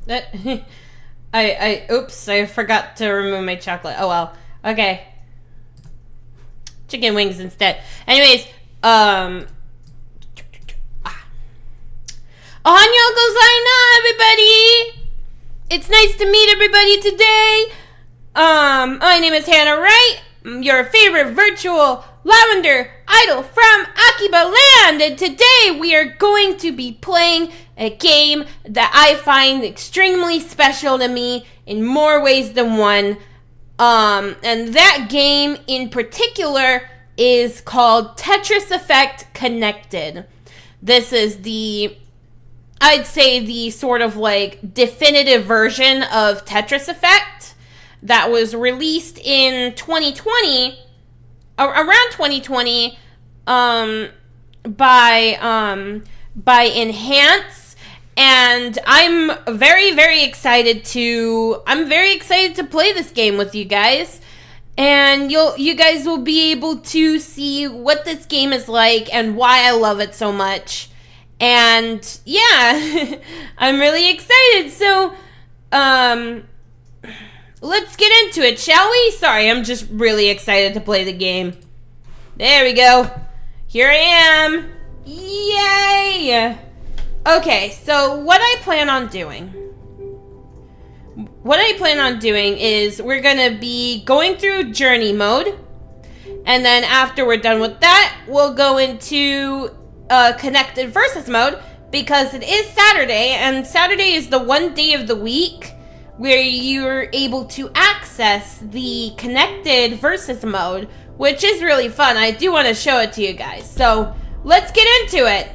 Oops, I forgot to remove my chocolate. Oh well. Okay. Chicken wings instead. Anyways, Ohanyogozainah, everybody! It's nice to meet everybody today. My name is Hannah Rite. I'm your favorite virtual lavender idol from Akibaland, and today we are going to be playing a game that I find extremely special to me in more ways than one. And that game in particular is called Tetris Effect Connected. This is I'd say the sort of like definitive version of Tetris Effect that was released in 2020, around 2020, by Enhance, and I'm very excited to play this game with you guys, and you guys will be able to see what this game is like and why I love it so much. And yeah, I'm really excited. So, let's get into it, shall we? Sorry, I'm just really excited to play the game. There we go. Here I am. Yay! Okay, so what I plan on doing is we're gonna be going through journey mode, and then after we're done with that, we'll go into connected versus mode, because it is Saturday, and Saturday is the one day of the week where you're able to access the connected versus mode, which is really fun. I do want to show it to you guys. So let's get into it.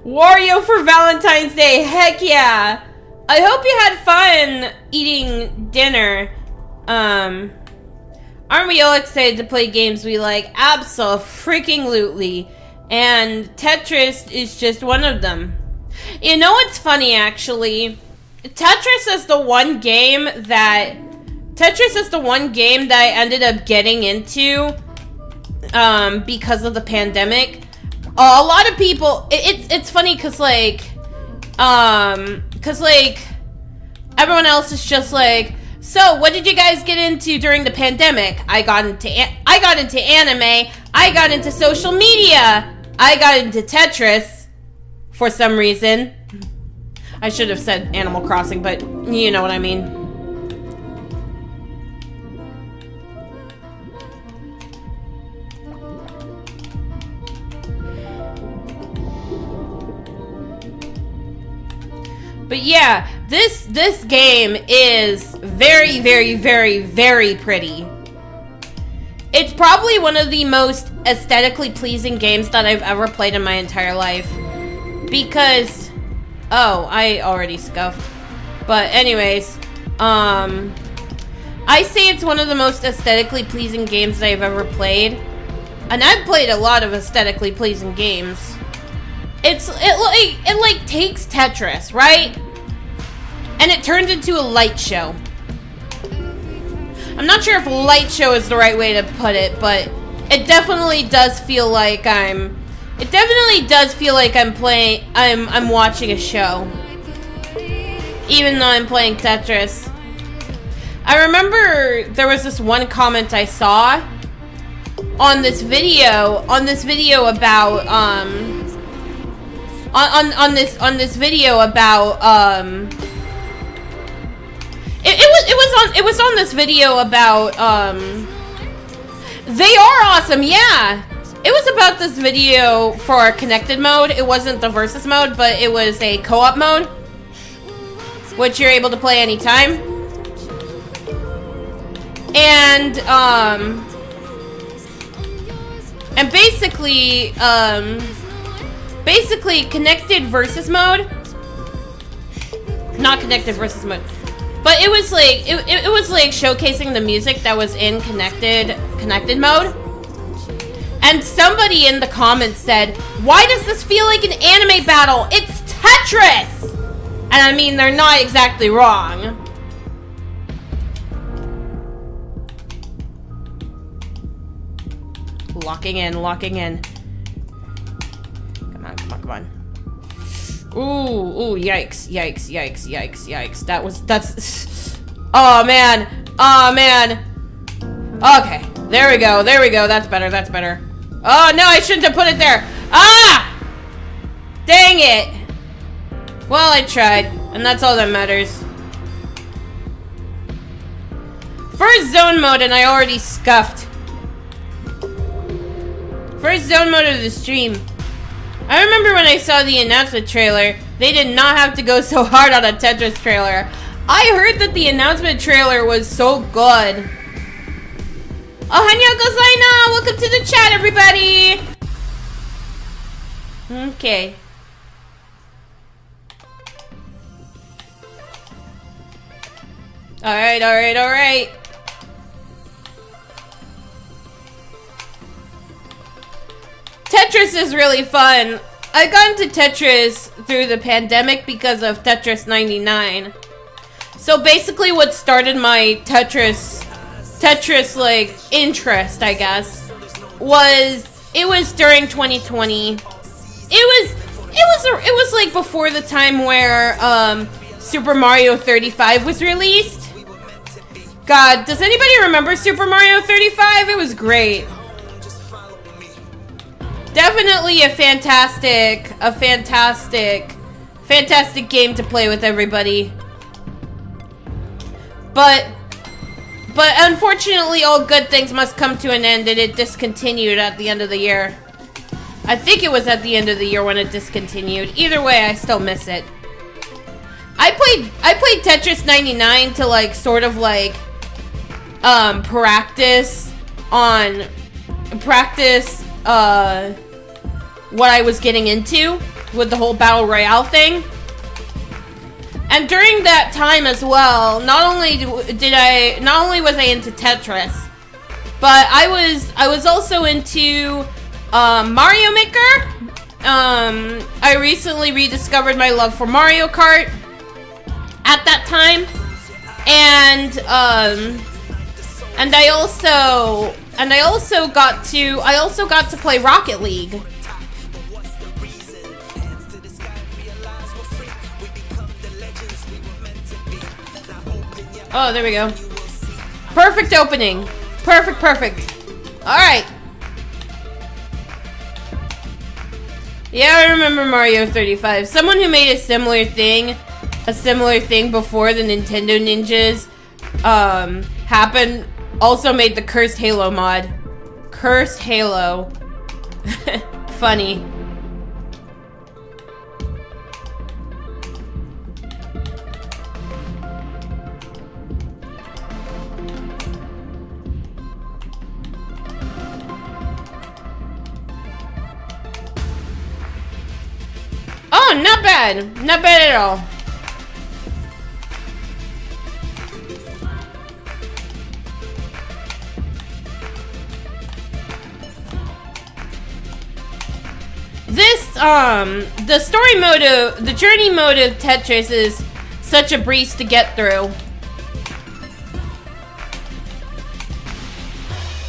Wario for Valentine's Day. Heck yeah. I hope you had fun eating dinner. Aren't we all excited to play games we like? Abso-freaking-lutely. And Tetris is just one of them. You know what's funny, actually? Tetris is the one game that I ended up getting into because of the pandemic. A lot of people, it's funny because everyone else is just like, so what did you guys get into during the pandemic? I got into anime, I got into social media, I got into Tetris for some reason. I should have said Animal Crossing, but you know what I mean. But yeah, this game is very pretty. It's probably one of the most aesthetically pleasing games that I've ever played in my entire life. Because, oh, I already scuffed. But anyways, I say it's one of the most aesthetically pleasing games that I've ever played. And I've played a lot of aesthetically pleasing games. It takes Tetris, right? And it turns into a light show. I'm not sure if light show is the right way to put it, but it definitely does feel like I'm watching a show. Even though I'm playing Tetris. I remember there was this one comment I saw on this video about it was on this video about they are awesome, yeah. It was about this video for connected mode. It wasn't the versus mode, but it was a co-op mode, which you're able to play anytime. And basically connected versus mode, not connected versus mode, but it was like it was like showcasing the music that was in connected mode. And somebody in the comments said, "Why does this feel like an anime battle? It's Tetris!" And I mean, they're not exactly wrong. Locking in, locking in. Come on, come on, come on. Ooh, yikes, yikes, yikes, yikes, yikes. That's... Oh, man. Oh, man. Okay, there we go, that's better, that's better. Oh, no, I shouldn't have put it there. Ah! Dang it. Well, I tried, and that's all that matters. First zone mode, and I already scuffed. First zone mode of the stream. I remember when I saw the announcement trailer, they did not have to go so hard on a Tetris trailer. I heard that the announcement trailer was so good. Ohanyogozainah! Welcome to the chat, everybody! Okay. Alright, alright, alright. Tetris is really fun. I got into Tetris through the pandemic because of Tetris 99. So basically what started my Tetris like interest, I guess, was during 2020. It was like before the time where Super Mario 35 was released. God, does anybody remember Super Mario 35? It was great. Definitely a fantastic game to play with everybody. But unfortunately, all good things must come to an end, and it discontinued at the end of the year. I think it was at the end of the year when it discontinued. Either way, I still miss it. I played Tetris 99 to like sort of like practice what I was getting into with the whole Battle Royale thing. And during that time as well, not only was I into Tetris, but I was also into Mario Maker. I recently rediscovered my love for Mario Kart at that time, and I also got to play Rocket League. Oh, there we go. Perfect opening. Perfect. Alright. Yeah, I remember Mario 35. Someone who made a similar thing before the Nintendo Ninjas happened, also made the Cursed Halo mod. Cursed Halo. Funny. Oh, not bad. Not bad at all. The journey mode of Tetris is such a breeze to get through.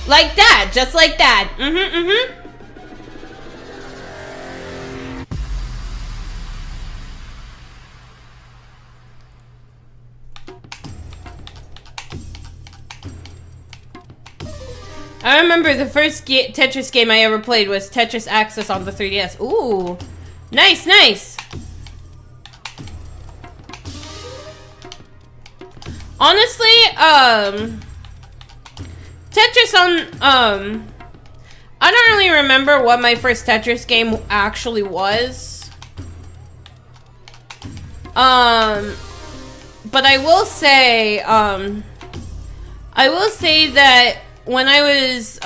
Like that, just like that. I remember the first Tetris game I ever played was Tetris Access on the 3DS. Ooh, nice. Honestly, Tetris on, I don't really remember what my first Tetris game actually was. But I will say that when I was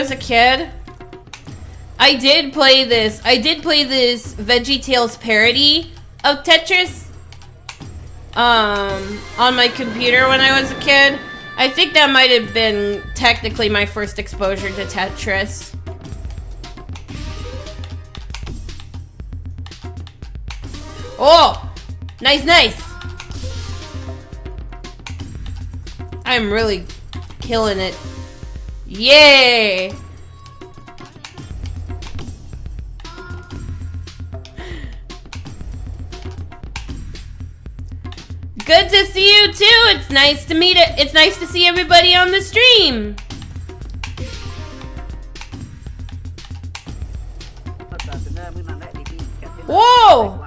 a kid, I did play this VeggieTales parody of Tetris on my computer when I was a kid. I think that might have been technically my first exposure to Tetris. Oh, nice. I'm really killing it. Yay! see you too. It's nice to meet it. It's nice to see everybody on the stream. Whoa!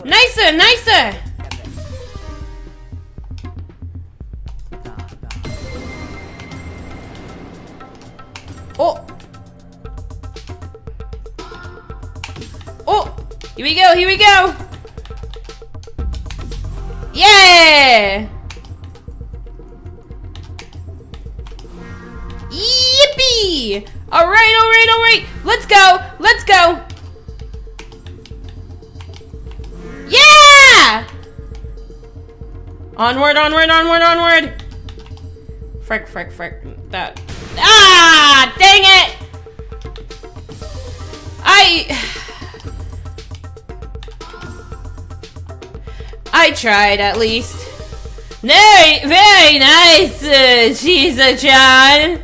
Nicer, nicer. Oh. Oh. Here we go. Here we go. Yeah! Yippee! Alright, alright, alright! Let's go! Let's go! Yeah! Onward, onward, onward, onward! Frick, frick, frick. That. Ah! Dang it! I tried, at least. Very, very nice, Shiza-chan.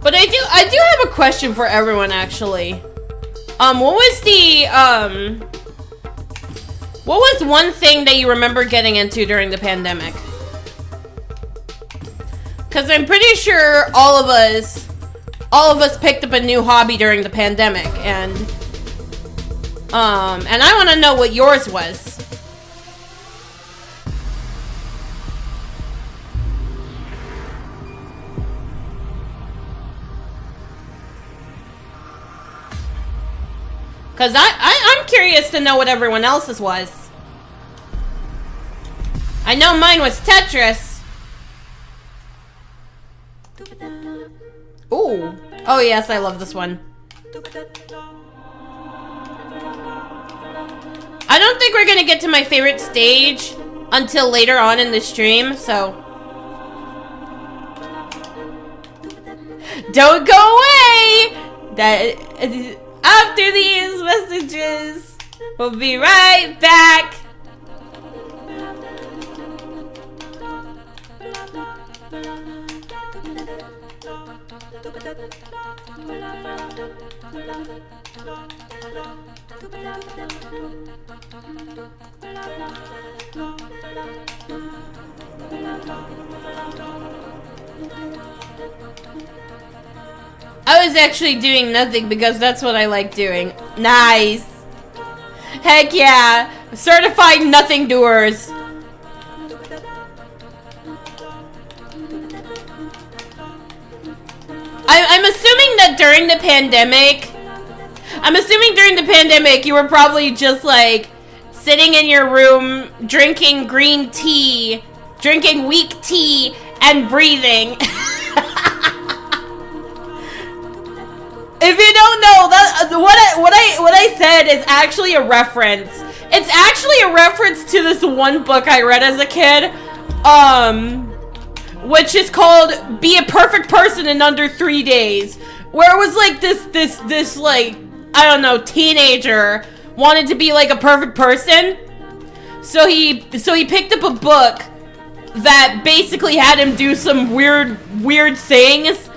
But I do have a question for everyone, actually. What was one thing that you remember getting into during the pandemic? Because I'm pretty sure all of us picked up a new hobby during the pandemic, and I want to know what yours was. Because I'm curious to know what everyone else's was. I know mine was Tetris. Ooh. Oh yes, I love this one. I don't think we're gonna get to my favorite stage until later on in the stream, so... Don't go away! After these messages, we'll be right back. I was actually doing nothing because that's what I like doing. Nice. Heck yeah. Certified nothing doers. I'm assuming that during the pandemic, you were probably just like sitting in your room, drinking green tea, drinking weak tea, and breathing. If you don't know, that what I said is actually a reference. It's actually a reference to this one book I read as a kid, which is called "Be a Perfect Person in Under 3 Days," where it was like this like, I don't know, teenager wanted to be like a perfect person, so he picked up a book that basically had him do some weird things,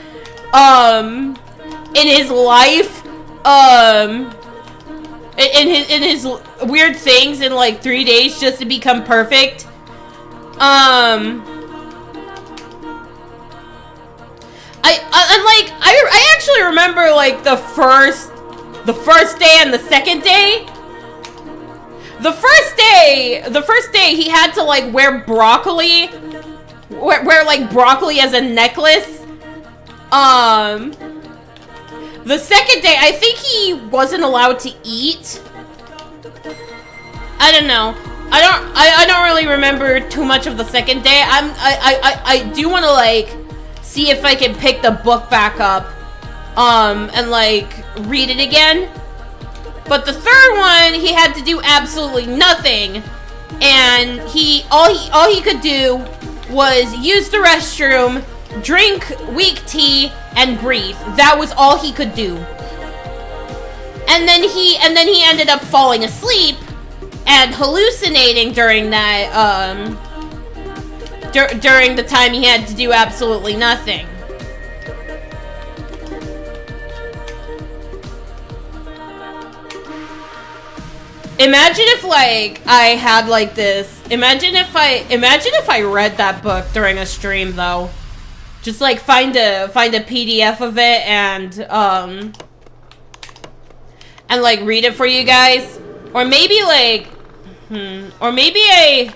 in his life, in his weird things in like 3 days just to become perfect. I actually remember like the first day and the second day. The first day he had to like wear broccoli, wear like broccoli as a necklace. The second day, I think he wasn't allowed to eat. I don't know. I don't really remember too much of the second day. I do want to like see if I can pick the book back up, and like read it again. But the third one, he had to do absolutely nothing, and all he could do was use the restroom, drink weak tea, and breathe. That was all he could do. And then he ended up falling asleep and hallucinating during that during the time he had to do absolutely nothing. Imagine if, like, I had, like, this. Imagine if I read that book during a stream, though. Just, like, find a PDF of it and like, read it for you guys. Or maybe, like, or maybe I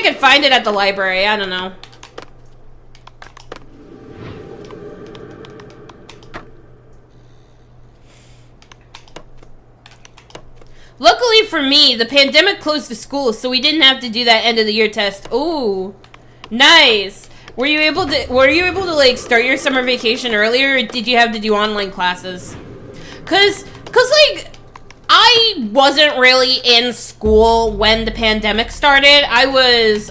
could find it at the library. I don't know. Luckily for me, the pandemic closed the schools, so we didn't have to do that end of the year test. Ooh, nice. Were you able to like start your summer vacation earlier, or did you have to do online classes? Cause like I wasn't really in school when the pandemic started. I was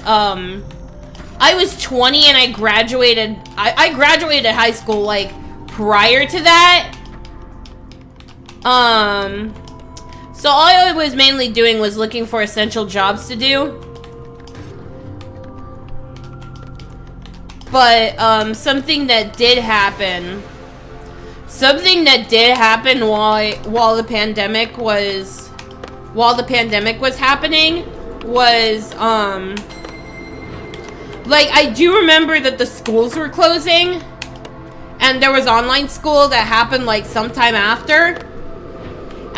20 and I graduated. I graduated high school like prior to that. So all I was mainly doing was looking for essential jobs to do. But something that did happen while the pandemic was happening was like, I do remember that the schools were closing and there was online school that happened like sometime after.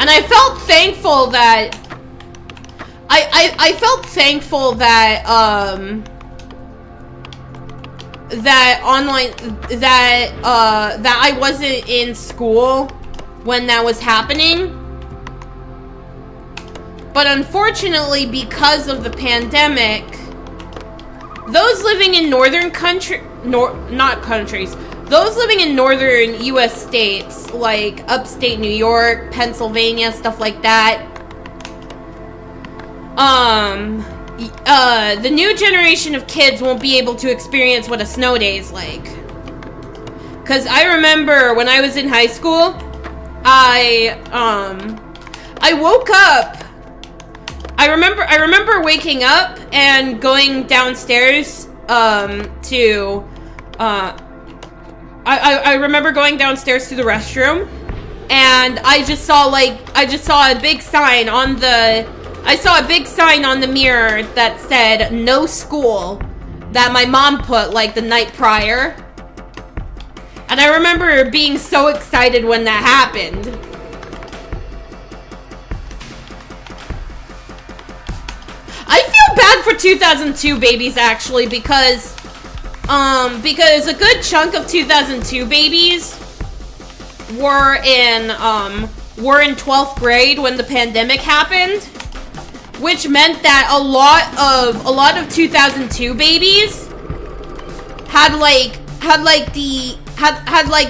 And I felt thankful that I felt thankful that that I wasn't in school when that was happening. But unfortunately, because of the pandemic, those living in those living in northern U.S. states, like upstate New York, Pennsylvania, stuff like that, the new generation of kids won't be able to experience what a snow day is like. Because I remember when I was in high school, I woke up. I remember waking up and going downstairs I remember going downstairs to the restroom, and I saw a big sign on the mirror that said no school, that my mom put like the night prior. And I remember being so excited when that happened. I feel bad for 2002 babies, actually, because a good chunk of 2002 babies were in 12th grade when the pandemic happened, which meant that a lot of 2002 babies had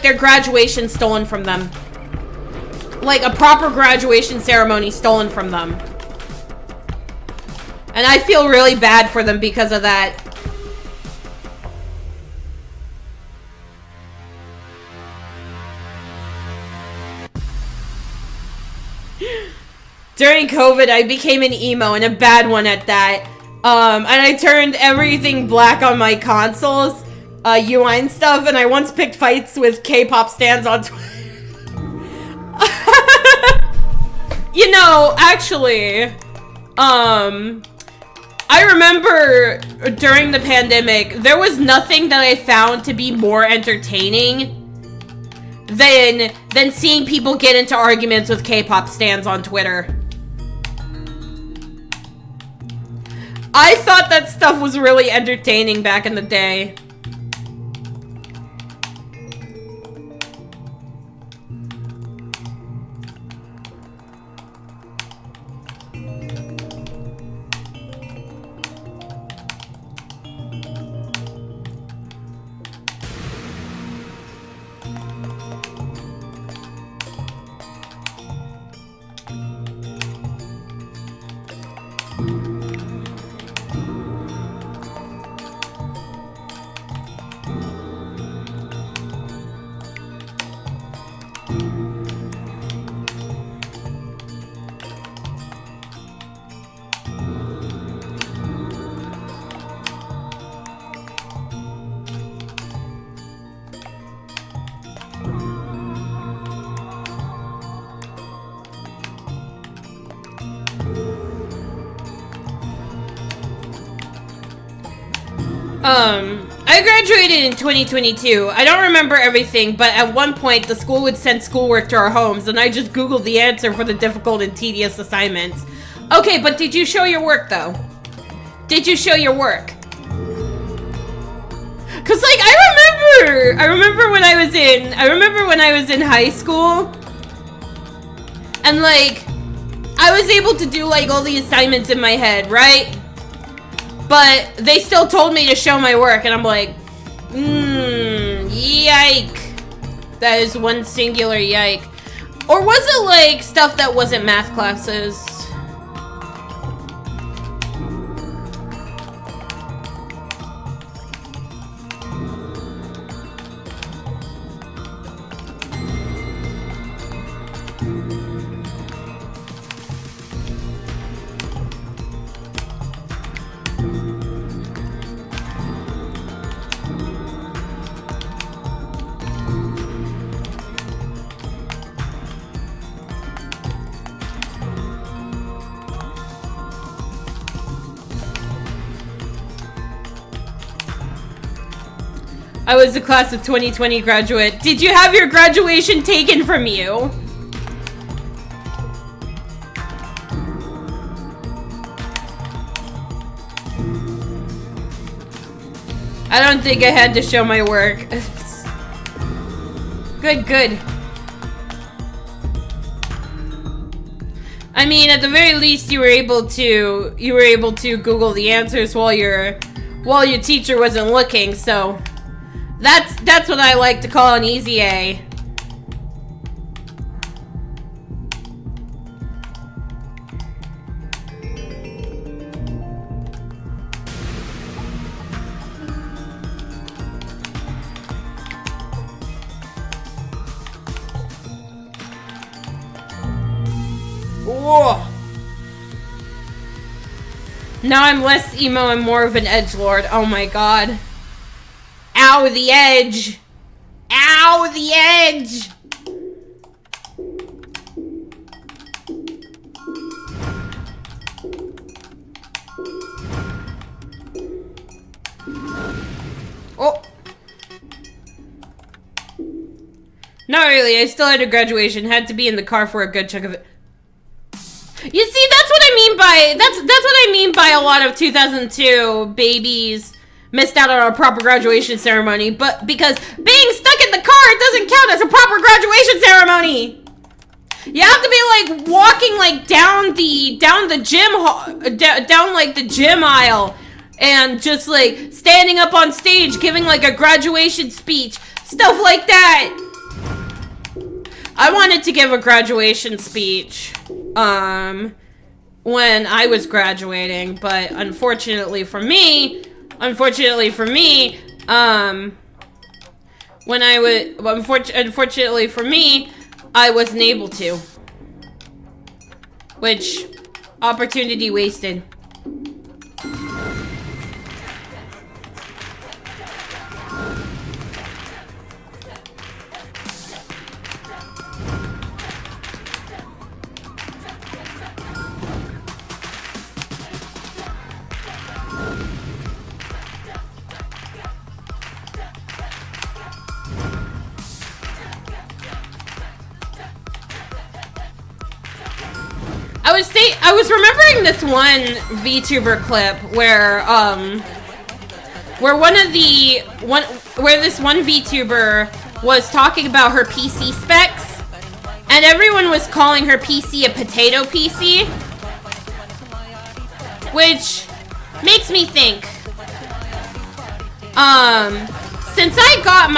their graduation stolen from them. Like a proper graduation ceremony stolen from them. And I feel really bad for them because of that. During COVID, I became an emo, and a bad one at that. And I turned everything black on my consoles, UI and stuff, and I once picked fights with K-pop stans on Twitter. You know, actually, I remember during the pandemic, there was nothing that I found to be more entertaining than seeing people get into arguments with K-pop stans on Twitter. I thought that stuff was really entertaining back in the day. I graduated in 2022. I don't remember everything, but at one point the school would send schoolwork to our homes, and I just Googled the answer for the difficult and tedious assignments. Okay, but did you show your work, though? Did you show your work? Cause like I remember when I was in high school, and like I was able to do like all the assignments in my head, right? But they still told me to show my work, and I'm like, yike. That is one singular yike. Or was it like stuff that wasn't math classes? I was the class of 2020 graduate. Did you have your graduation taken from you? I don't think I had to show my work. Good. I mean, at the very least, you were able to Google the answers while your teacher wasn't looking, so that's what I like to call an easy A. Whoa. Now I'm less emo and more of an edgelord. Oh my god. Ow, the edge! Ow, the edge! Oh! Not really, I still had a graduation. Had to be in the car for a good chunk of it. You see, that's what I mean by... That's what I mean by a lot of 2002 babies missed out on a proper graduation ceremony, but because being stuck in the car doesn't count as a proper graduation ceremony. You have to be like walking like down the gym aisle and just like standing up on stage giving like a graduation speech, stuff like that. I wanted to give a graduation speech when I was graduating, but unfortunately for me, unfortunately for me, I wasn't able to. Which, opportunity wasted. I was remembering this one VTuber clip where this one VTuber was talking about her PC specs, and everyone was calling her PC a potato PC, which makes me think. Since I got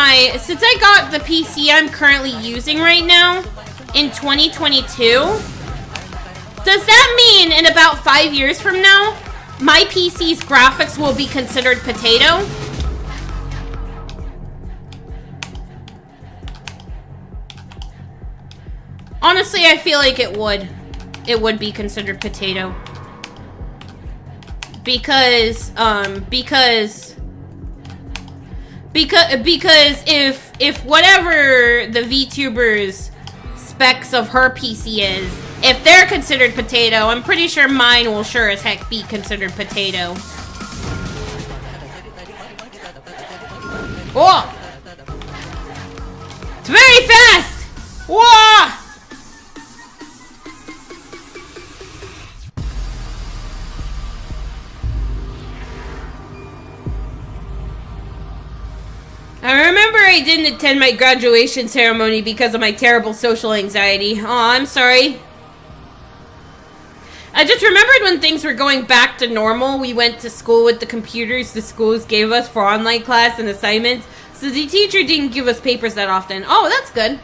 the PC I'm currently using right now in 2022. Does that mean in about 5 years from now, my PC's graphics will be considered potato? Honestly, I feel like it would. It would be considered potato. Because if whatever the VTuber's specs of her PC is, if they're considered potato, I'm pretty sure mine will sure as heck be considered potato. Oh! It's very fast! Whoa! I remember I didn't attend my graduation ceremony because of my terrible social anxiety. Oh, I'm sorry. I just remembered when things were going back to normal, we went to school with the computers the schools gave us for online class and assignments, so the teacher didn't give us papers that often. Oh, that's good.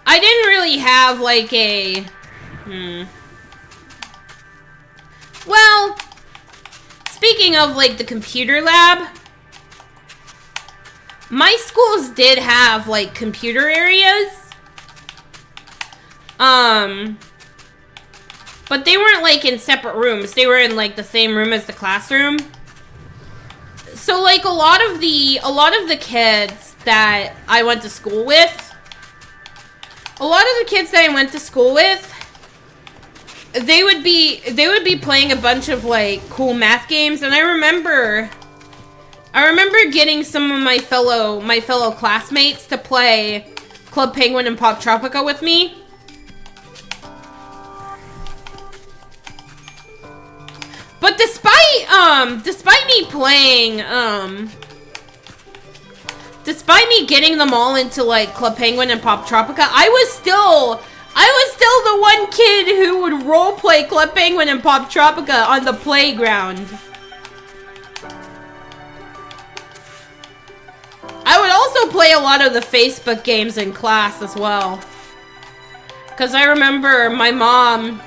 I didn't really have like a... Well, speaking of like the computer lab, my schools did have like computer areas. But they weren't like in separate rooms. They were in like the same room as the classroom. So like a lot of the kids that I went to school with, they would be playing a bunch of like cool math games, and I remember getting some of my fellow classmates to play Club Penguin and Pop Tropica with me. But despite me getting them all into like Club Penguin and Pop Tropica, I was still the one kid who would roleplay Club Penguin and Pop Tropica on the playground. I would also play a lot of the Facebook games in class as well. Cause I remember my mom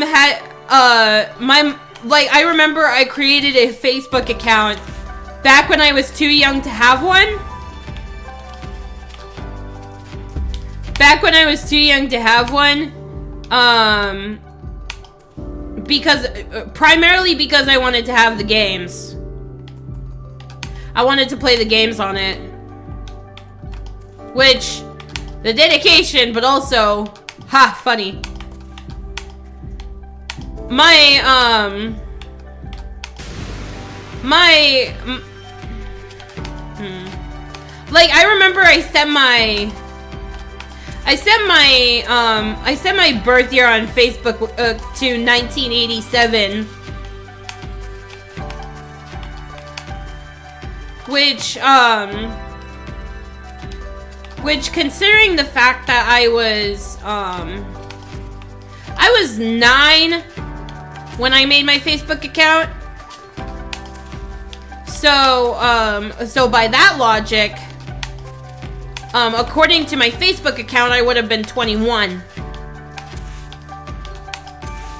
had I remember I created a Facebook account back when I was too young to have one. Primarily because I wanted to have the games. I wanted to play the games on it. Which, the dedication, but also, funny. I remember I set my birth year on Facebook to 1987, which considering the fact that I was 9 when I made my Facebook account. So by that logic, according to my Facebook account, I would have been 21.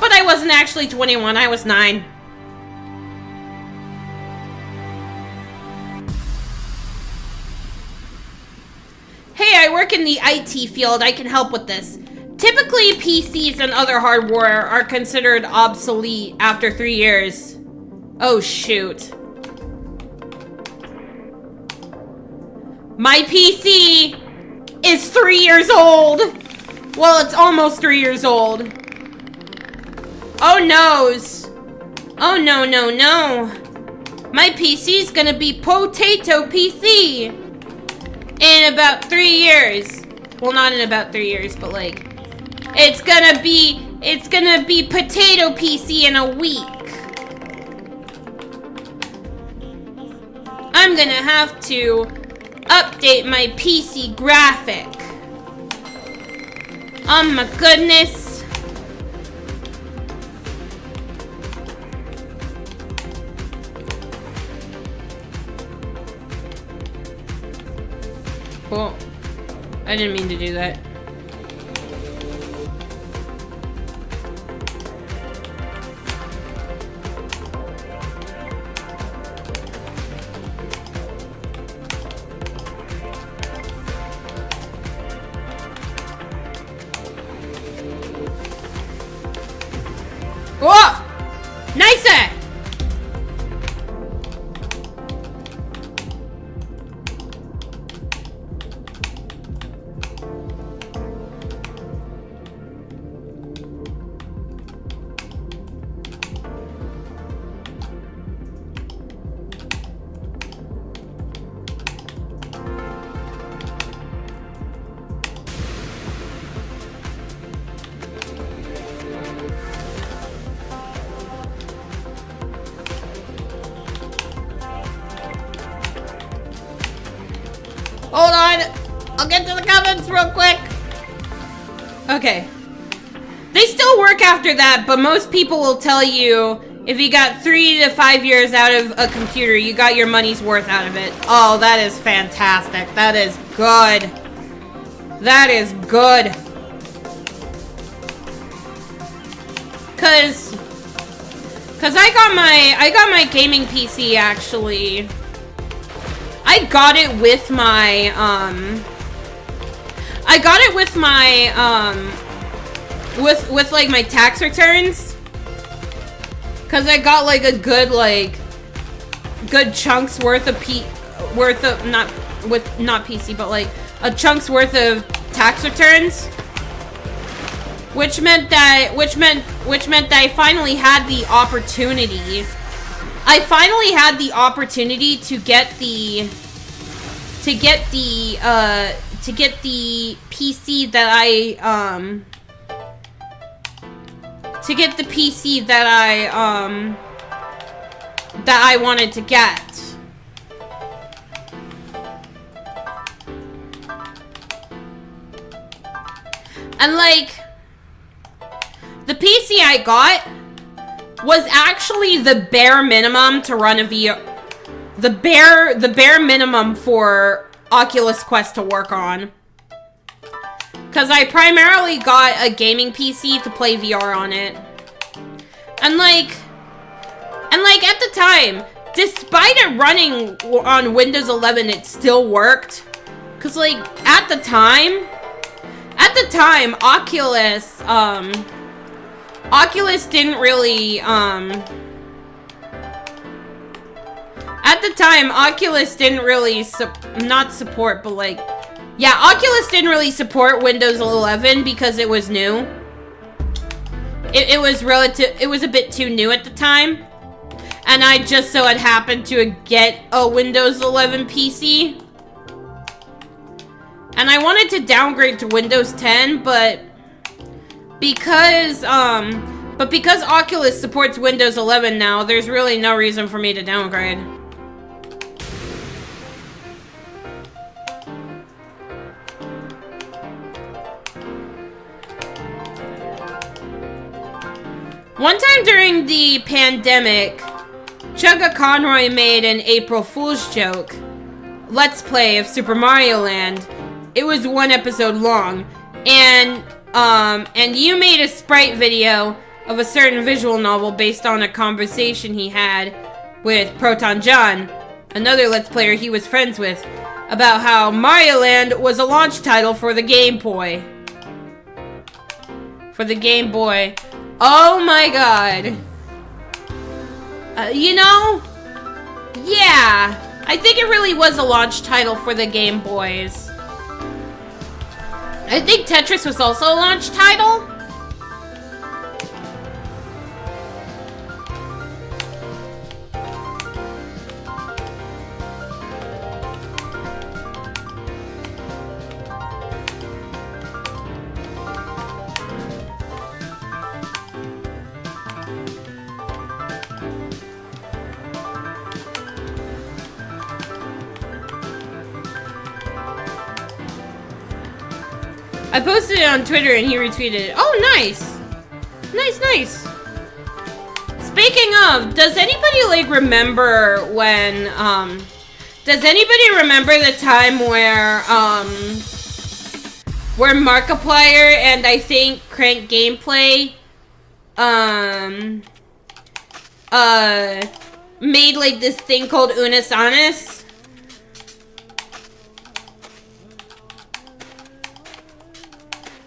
But I wasn't actually 21, I was 9. Hey, I work in the IT field, I can help with this. Typically, PCs and other hardware are considered obsolete after 3 years. Oh, shoot. My PC is 3 years old. Well, it's almost 3 years old. Oh, noes. Oh, no, no, no. My PC's gonna be Potato PC in about 3 years. Well, not in about 3 years, but like, it's gonna be Potato PC in a week. I'm gonna have to update my PC graphic. Oh my goodness. Well, I didn't mean to do that. Whoa! Nicer! comments real quick. Okay. They still work after that, but most people will tell you if you got 3 to 5 years out of a computer, you got your money's worth out of it. Oh, that is fantastic. That is good. That is good. Cause I got my gaming PC actually. I got it with my with like my tax returns. Cause I got like a good good chunks worth of not PC, but like a chunk's worth of tax returns. Which meant that I finally had the opportunity. I finally had the opportunity to get the PC that I wanted to get. And like, the PC I got was actually the bare minimum to run a VR. The bare minimum for Oculus Quest to work on. Cause I primarily got a gaming PC to play VR on it. And like at the time, despite it running on Windows 11, it still worked. Cause like at the time, Oculus didn't really, not support, but like, yeah, Oculus didn't really support Windows 11 because it was new. It was a bit too new at the time. And I just so had happened to get a Windows 11 PC. And I wanted to downgrade to Windows 10, but because Oculus supports Windows 11 now, there's really no reason for me to downgrade. One time during the pandemic, Chugga Conroy made an April Fool's joke. Let's Play of Super Mario Land. It was 1 episode long, and you made a sprite video of a certain visual novel based on a conversation he had with Proton John, another Let's Player he was friends with, about how Mario Land was a launch title for the Game Boy. For the Game Boy. Oh my god. You know? Yeah. I think it really was a launch title for the Game Boys. I think Tetris was also a launch title. I posted it on Twitter and he retweeted it. Oh, nice. Nice, nice. Speaking of, does anybody, like, remember when, does anybody remember the time where Markiplier and I think Crank Gameplay, made, like, this thing called Unis Honest?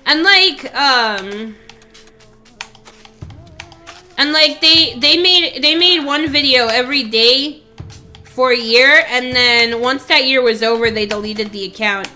And like, they made one video every day for a year, and then once that year was over, they deleted the account.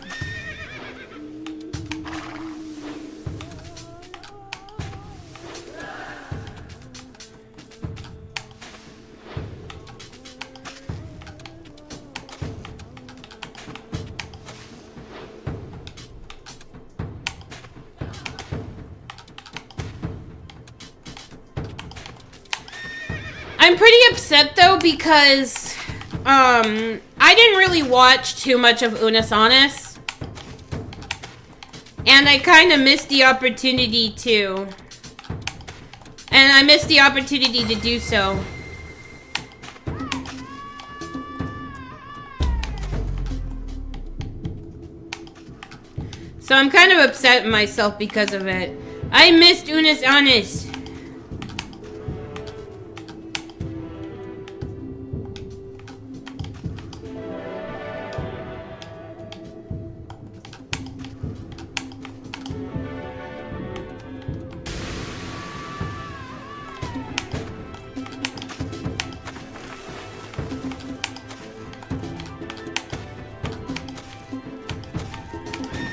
I'm pretty upset though because I didn't really watch too much of Unis Honest. And I kind of missed the opportunity to. And I missed the opportunity to do so. So I'm kind of upset at myself because of it. I missed Unis Anis.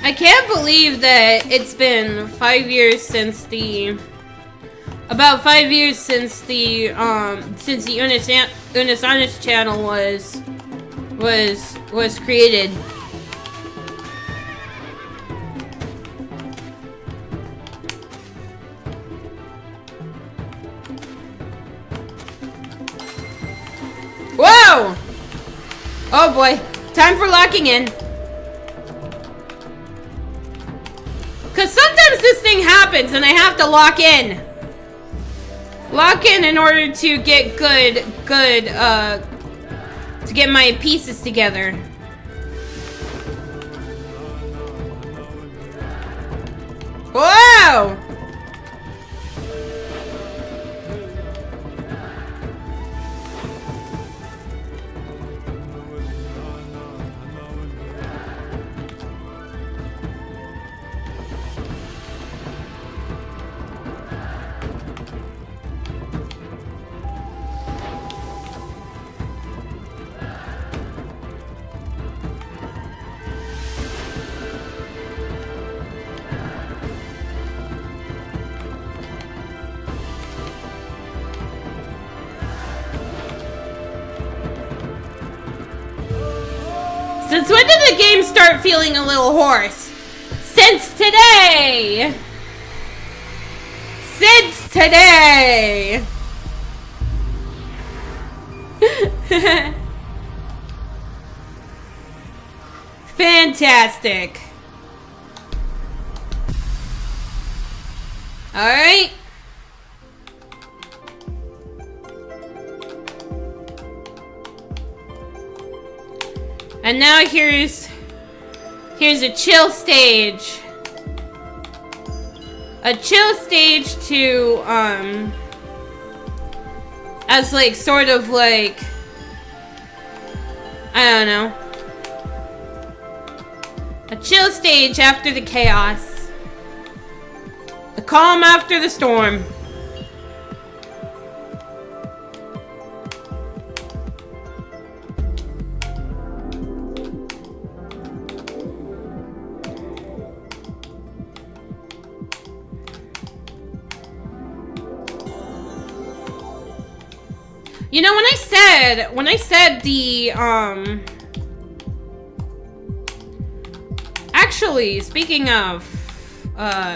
I can't believe that it's been 5 years since the about 5 years since the Unis channel was created. Whoa! Oh boy, time for locking in. Because sometimes this thing happens and I have to lock in. Lock in order to get to get my pieces together. Whoa! Since when did the game start feeling a little hoarse? Since today! Since today! Fantastic. Alright. And now here's a chill stage. A chill stage to as like sort of like, I don't know. A chill stage after the chaos. The calm after the storm. You know, when I said the, actually, speaking of,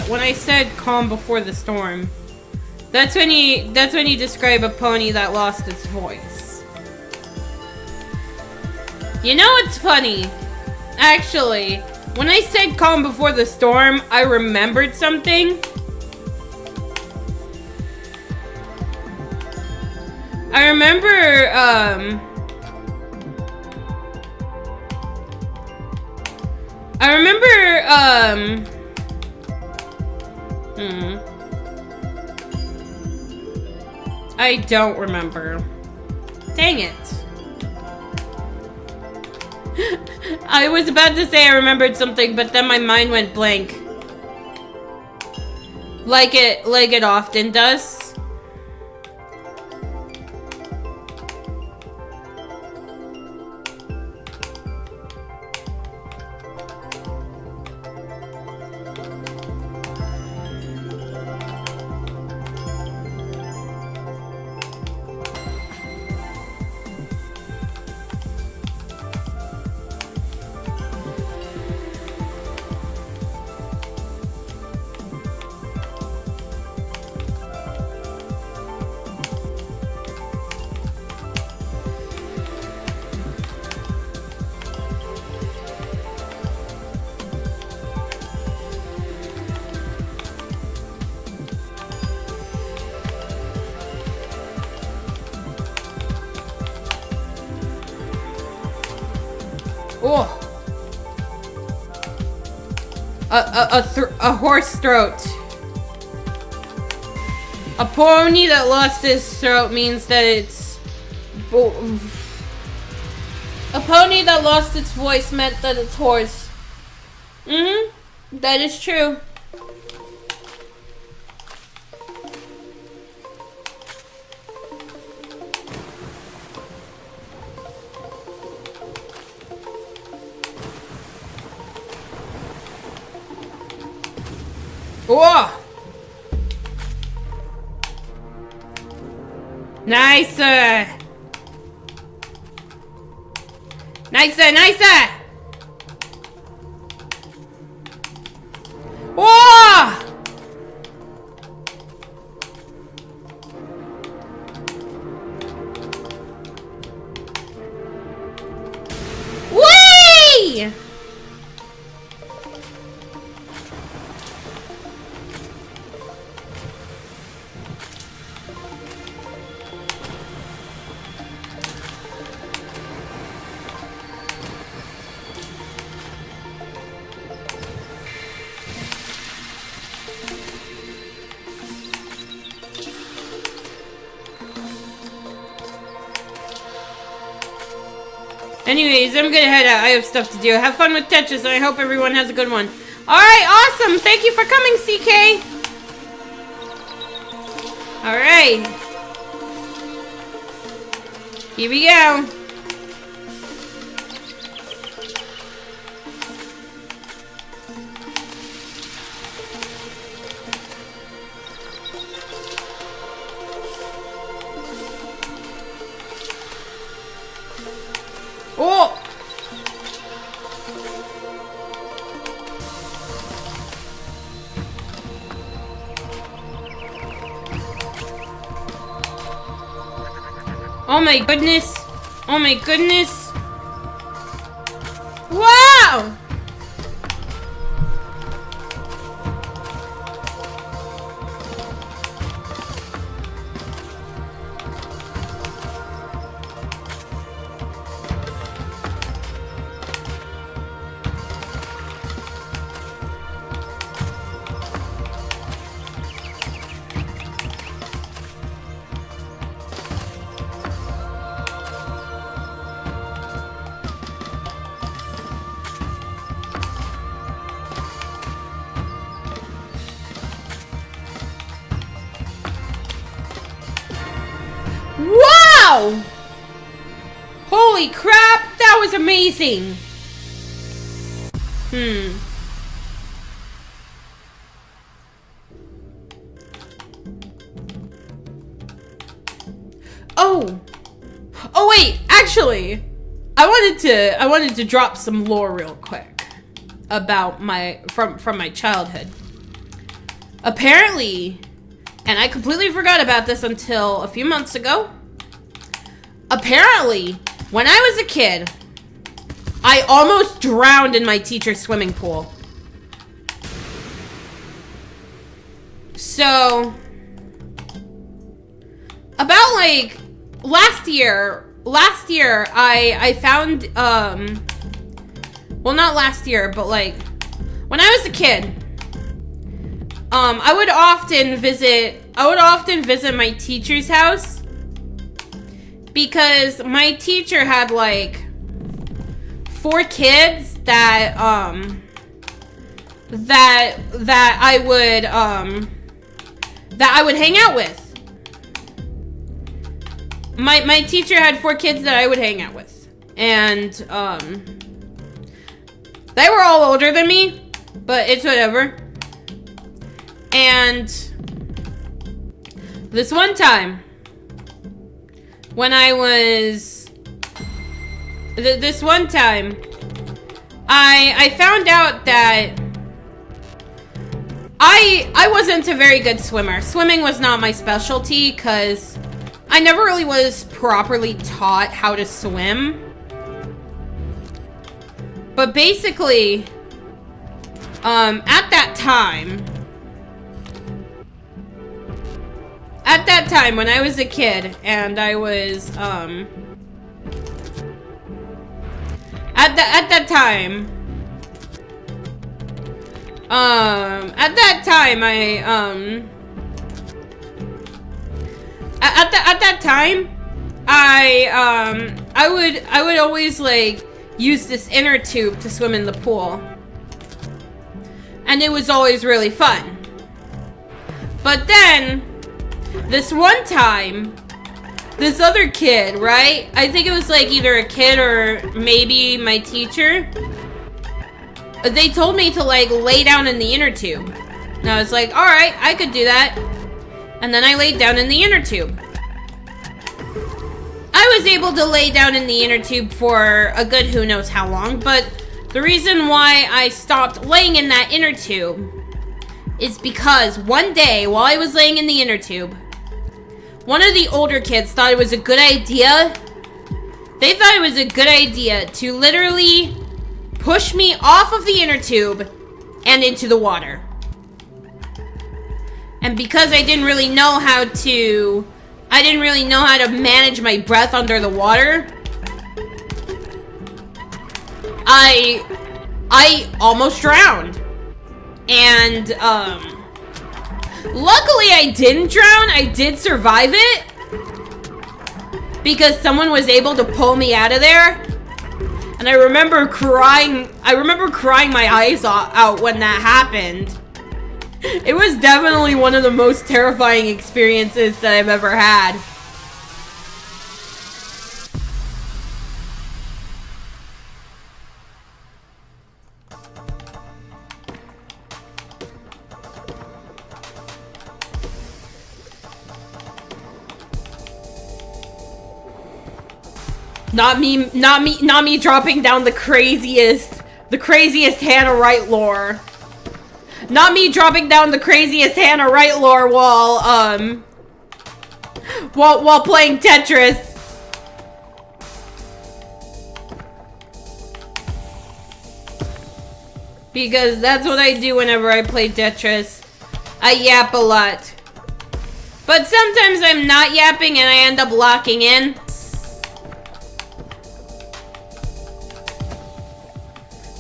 when I said calm before the storm, that's when you describe a pony that lost its voice. You know, it's funny. Actually, when I said calm before the storm, I remembered something. I remember, I don't remember. Dang it. I was about to say I remembered something, but then my mind went blank. Like it often does. a horse throat. A pony that lost its throat means that it's... A pony that lost its voice meant that it's hoarse. That is true. Whoa! Nicer! Nicer, nicer! Whoa! Whee! Anyways, I'm gonna head out. I have stuff to do. Have fun with Tetris, and I hope everyone has a good one. Alright, awesome! Thank you for coming, CK! Alright. Here we go. Oh! Oh my goodness! Oh my goodness! Wow! Wow! Holy crap, that was amazing! Oh wait, actually, I wanted to drop some lore real quick about from my childhood. Apparently, and I completely forgot about this until a few months ago. Apparently, when I was a kid, I almost drowned in my teacher's swimming pool. So, about like last year I found, well, not last year, but like when I was a kid, I would often visit my teacher's house because my teacher had like 4 kids that I would hang out with. My teacher had 4 kids that I would hang out with, and they were all older than me, but it's whatever. And this one time, when I was... This one time, I found out that I wasn't a very good swimmer. Swimming was not my specialty, because I never really was properly taught how to swim. But basically, at that time when I was a kid, and I was, at that time, At that time, at that time, I would always like use this inner tube to swim in the pool, and it was always really fun. But then, this one time, this other kid, right? I think it was like either a kid or maybe my teacher. They told me to like lay down in the inner tube. And I was like, all right, I could do that. And then I laid down in the inner tube. I was able to lay down in the inner tube for a good who knows how long, but the reason why I stopped laying in that inner tube is because one day while I was laying in the inner tube, one of the older kids thought it was a good idea. They thought it was a good idea to literally push me off of the inner tube and into the water. And because I didn't really know how to manage my breath under the water, I almost drowned. And luckily I didn't drown. I did survive it because someone was able to pull me out of there. And I remember crying my eyes out when that happened. It was definitely one of the most terrifying experiences that I've ever had. Not me dropping down the craziest Hannah Rite lore. Not me dropping down the craziest Hannah Rite lore while playing Tetris. Because that's what I do whenever I play Tetris. I yap a lot. But sometimes I'm not yapping and I end up locking in.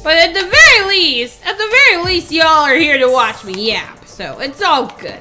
But at the very least, y'all are here to watch me yap, so it's all good.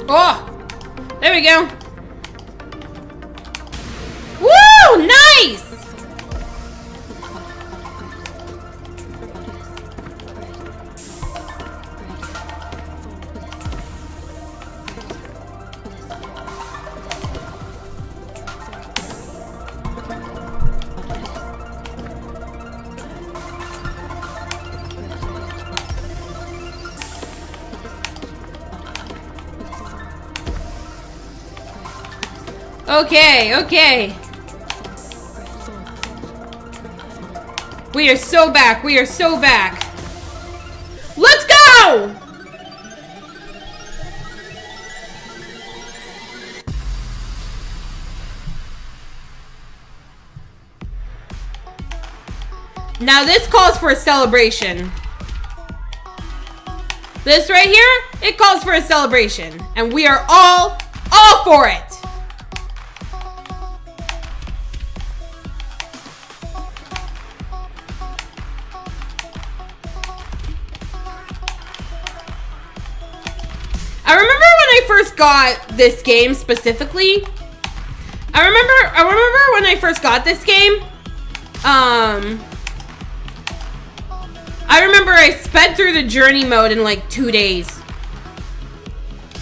Oh! There we go. Woo! Nice! Okay. We are so back. Let's go! Now this calls for a celebration. This right here, it calls for a celebration. And we are all for it. I first got this game specifically, I remember when I first got this game, I remember I sped through the journey mode in like 2 days.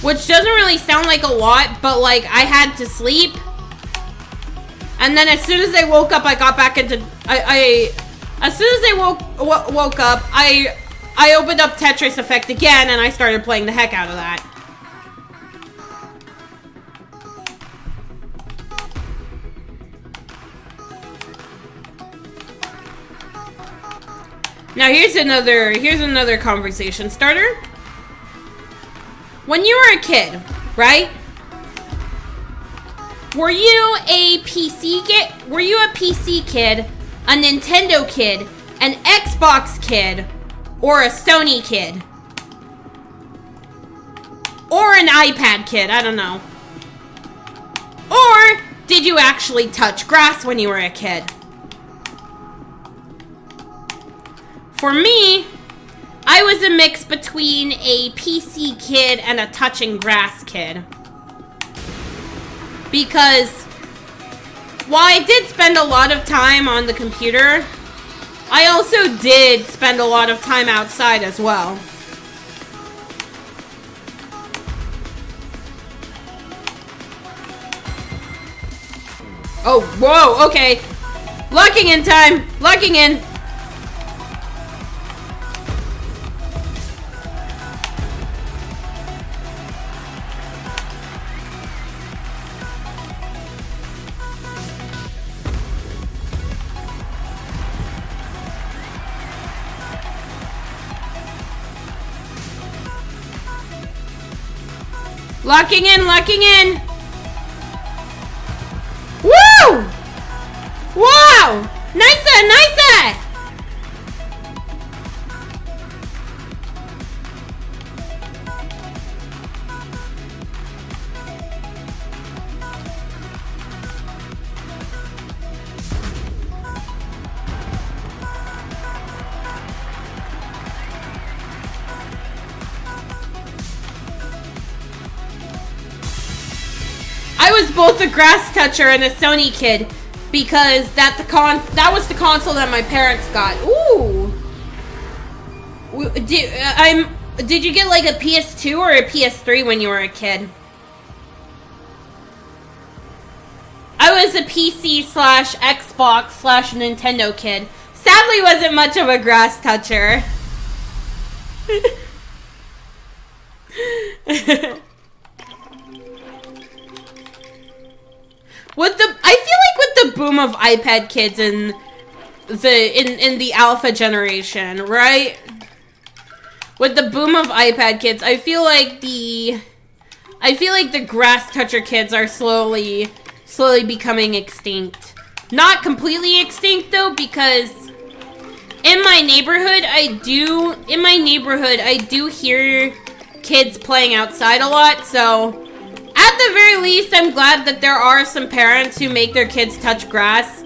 Which doesn't really sound like a lot, but like I had to sleep. And then as soon as I woke up, I got back into, as soon as I woke up, I opened up Tetris Effect again and I started playing the heck out of that. Now here's another conversation starter. When you were a kid, right? Were you a PC kid? Were you a PC kid, a Nintendo kid, an Xbox kid, or a Sony kid? Or an iPad kid, I don't know. Or did you actually touch grass when you were a kid? For me, I was a mix between a PC kid and a touching grass kid. Because while I did spend a lot of time on the computer, I also did spend a lot of time outside as well. Oh, whoa, okay. Locking in time. Locking in. Locking in, locking in. Woo! Wow! Nice, nice! I was both a grass toucher and a Sony kid because that was the console that my parents got. Ooh. Did you get like a PS2 or a PS3 when you were a kid? I was a PC/Xbox/Nintendo kid. Sadly, wasn't much of a grass toucher. I feel like with the boom of iPad kids in the alpha generation, right? With the boom of iPad kids, I feel like the grass toucher kids are slowly becoming extinct. Not completely extinct though, because in my neighborhood I do hear kids playing outside a lot, so at the very least, I'm glad that there are some parents who make their kids touch grass.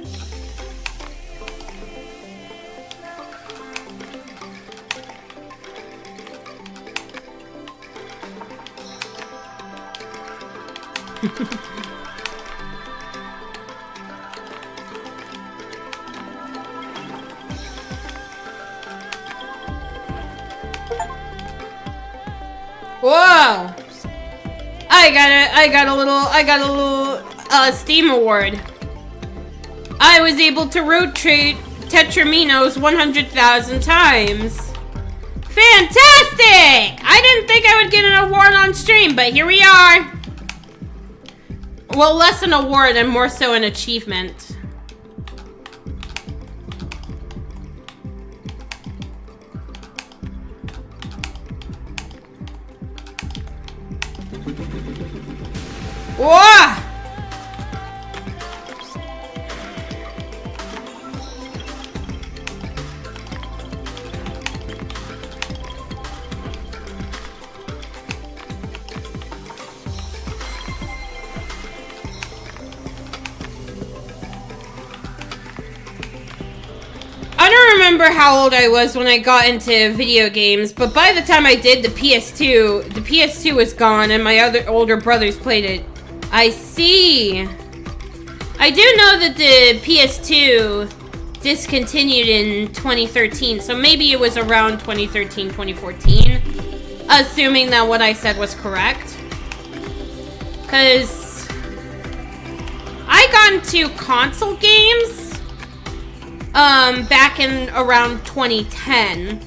Whoa! I got a little Steam award. I was able to rotate Tetraminos 100,000 times. Fantastic! I didn't think I would get an award on stream, but here we are. Well, less an award and more so an achievement. Whoa! remember how old I was when I got into video games, but by the time I did the PS2 was gone and my other older brothers played it. I see. I do know that the PS2 discontinued in 2013, so maybe it was around 2013, 2014, assuming that what I said was correct. Because I got into console games back in around 2010.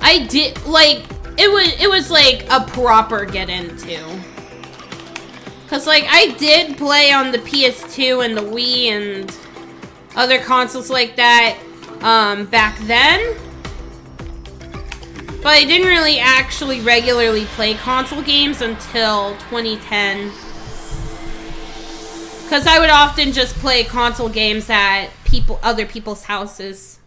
I did, like, it was like a proper get into. Cause like I did play on the PS2 and the Wii and other consoles like that back then. But I didn't really actually regularly play console games until 2010. Cause I would often just play console games at other people's houses.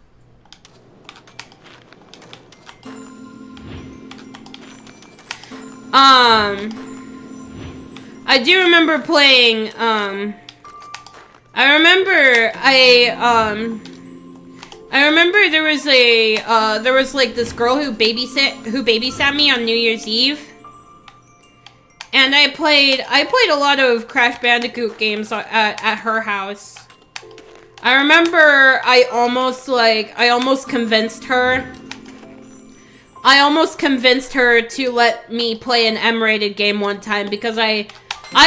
I do remember playing, I remember there was like this girl who babysat me on New Year's Eve. And I played a lot of Crash Bandicoot games at her house. I remember I almost convinced her. I almost convinced her to let me play an M-rated game one time because I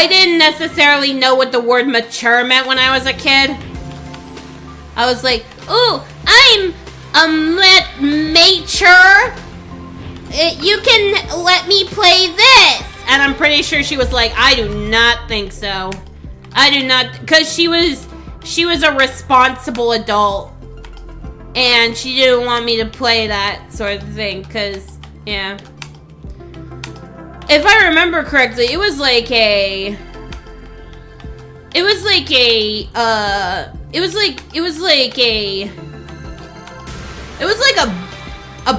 didn't necessarily know what the word mature meant when I was a kid. I was like, "Ooh, I'm mature. You can let me play this." And I'm pretty sure she was like, "I do not think so. I do not," because she was a responsible adult. And she didn't want me to play that sort of thing, because, yeah. If I remember correctly, it was like a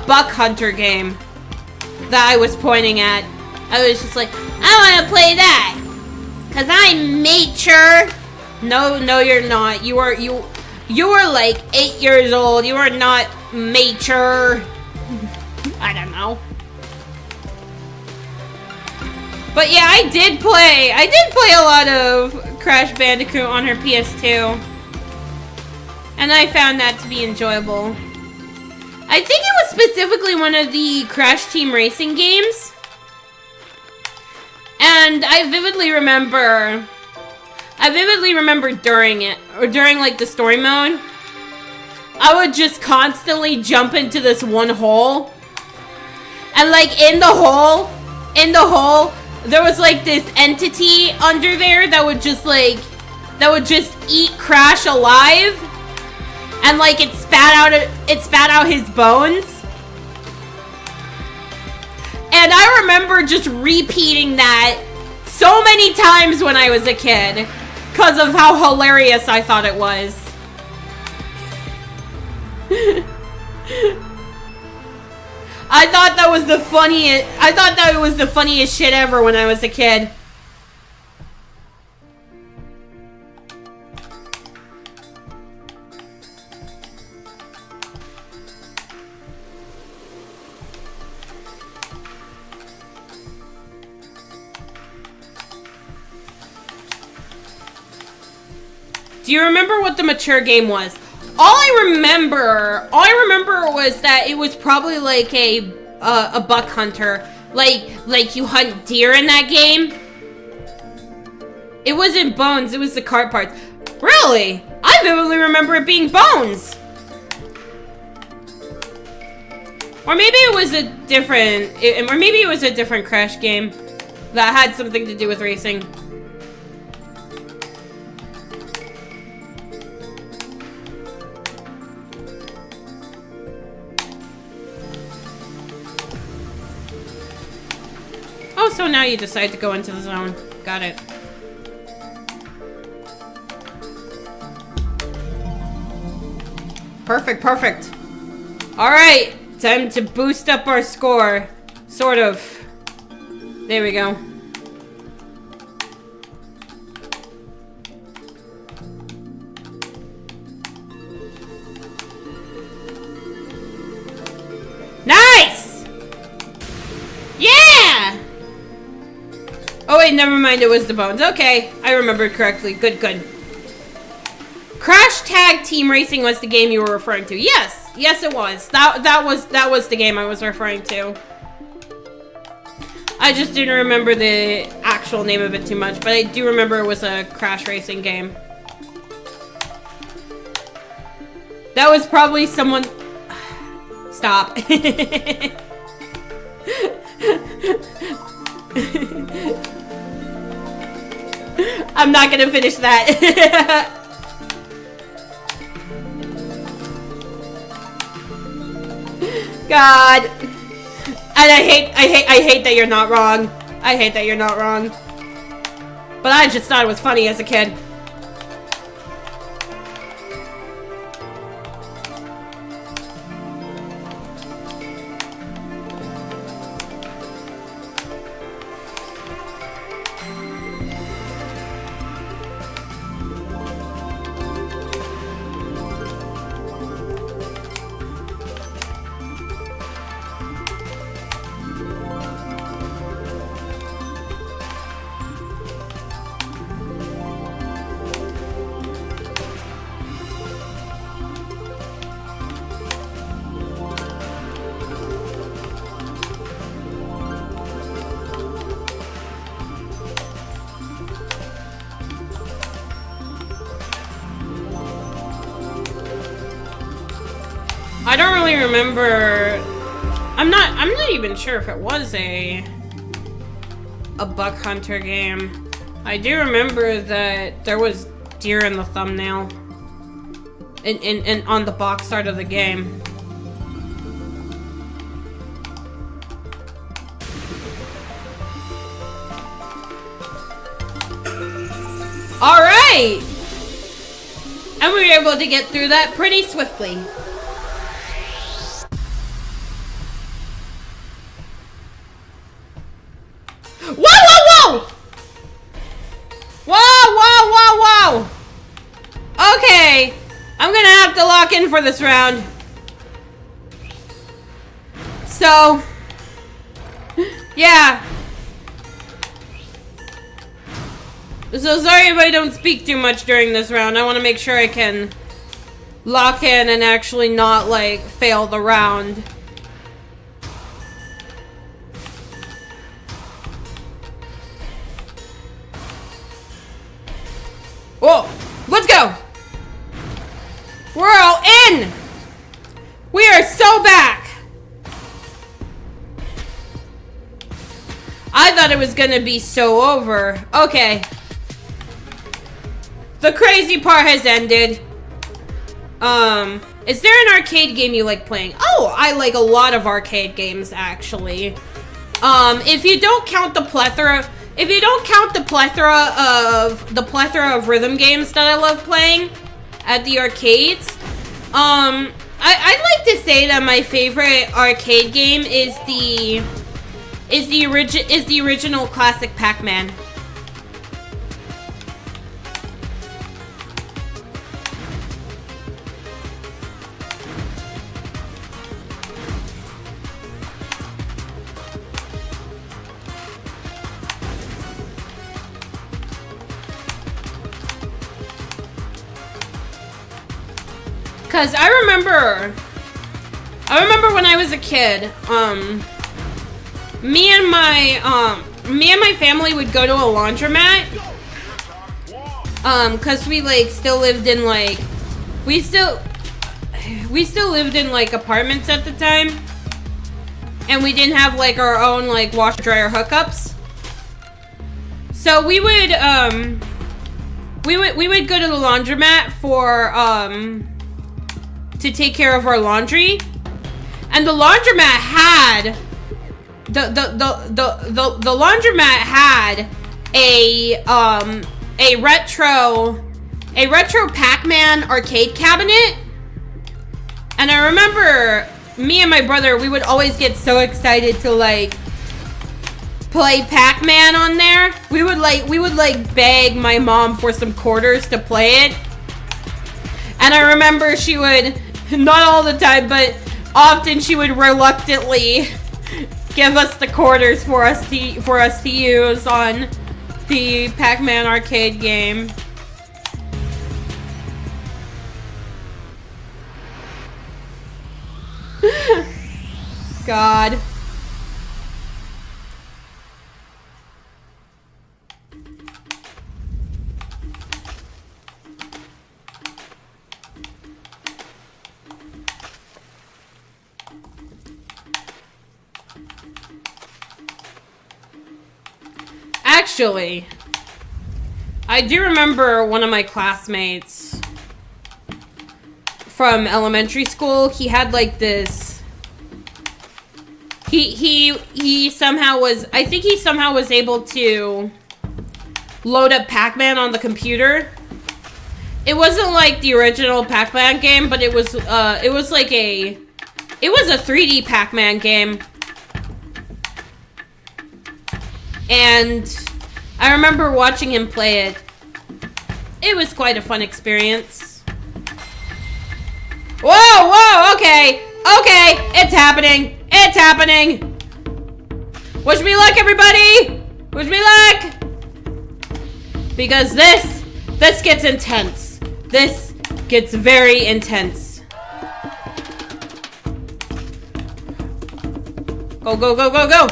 buck hunter game that I was pointing at. I was just like, I want to play that, cause I'm mature. No, you're not. You were like 8 years old. You are not mature. I don't know. But yeah, I did play a lot of Crash Bandicoot on her PS2. And I found that to be enjoyable. I think it was specifically one of the Crash Team Racing games. And I vividly remember during it, or during like the story mode, I would just constantly jump into this one hole. And like in the hole, there was like this entity under there that would just eat Crash alive. And like it spat out his bones. And I remember just repeating that so many times when I was a kid, because of how hilarious I thought it was. I thought that was the funniest shit ever when I was a kid. Do you remember what the mature game was? All I remember was that it was probably like a buck hunter. Like you hunt deer in that game. It wasn't bones, it was the cart parts. Really? I vividly remember it being bones. Or maybe it was a different Crash game that had something to do with racing. Oh, so now you decide to go into the zone. Got it. Perfect. Alright, time to boost up our score. Sort of. There we go. wait, never mind, it was the bones. Okay, I remembered correctly. Good, good. Crash Tag Team Racing was the game you were referring to. Yes, yes it was. That was the game I was referring to. I just didn't remember the actual name of it too much, but I do remember it was a crash racing game. That was probably someone... Stop. I'm not gonna finish that. God. And I hate that you're not wrong. I hate that you're not wrong. But I just thought it was funny as a kid. I don't really remember. I'm not even sure if it was a Buck Hunter game. I do remember that there was deer in the thumbnail and on the box art of the game. All right, and we were able to get through that pretty swiftly. Whoa! Okay, I'm gonna have to lock in for this round. So, yeah. So sorry if I don't speak too much during this round. I want to make sure I can lock in and actually not, like, fail the round. Whoa, let's go. We're all in. We are so back. I thought it was gonna be so over. Okay. The crazy part has ended. Is there an arcade game you like playing? Oh, I like a lot of arcade games, actually. If you don't count the plethora of rhythm games that I love playing at the arcades, I'd like to say that my favorite arcade game is the original classic Pac-Man. Cause I remember when I was a kid, me and my family would go to a laundromat, cause we like still lived in like, we still lived in like apartments at the time, and we didn't have like our own like washer dryer hookups. So we would go to the laundromat for to take care of our laundry, and the laundromat had the laundromat had a retro Pac-Man arcade cabinet, and I remember me and my brother, we would always get so excited to like play Pac-Man on there. We would beg my mom for some quarters to play it, and I remember she would. Not all the time, but often she would reluctantly give us the quarters for us to use on the Pac-Man arcade game. God. Actually, I do remember one of my classmates from elementary school. He had like this. He somehow was. I think he somehow was able to load up Pac-Man on the computer. It wasn't like the original Pac-Man game, but it was like a 3D Pac-Man game. And I remember watching him play it. It was quite a fun experience. Whoa, okay, it's happening. It's happening. Wish me luck, everybody. Wish me luck. Because this gets intense. This gets very intense. Go, go, go, go, go.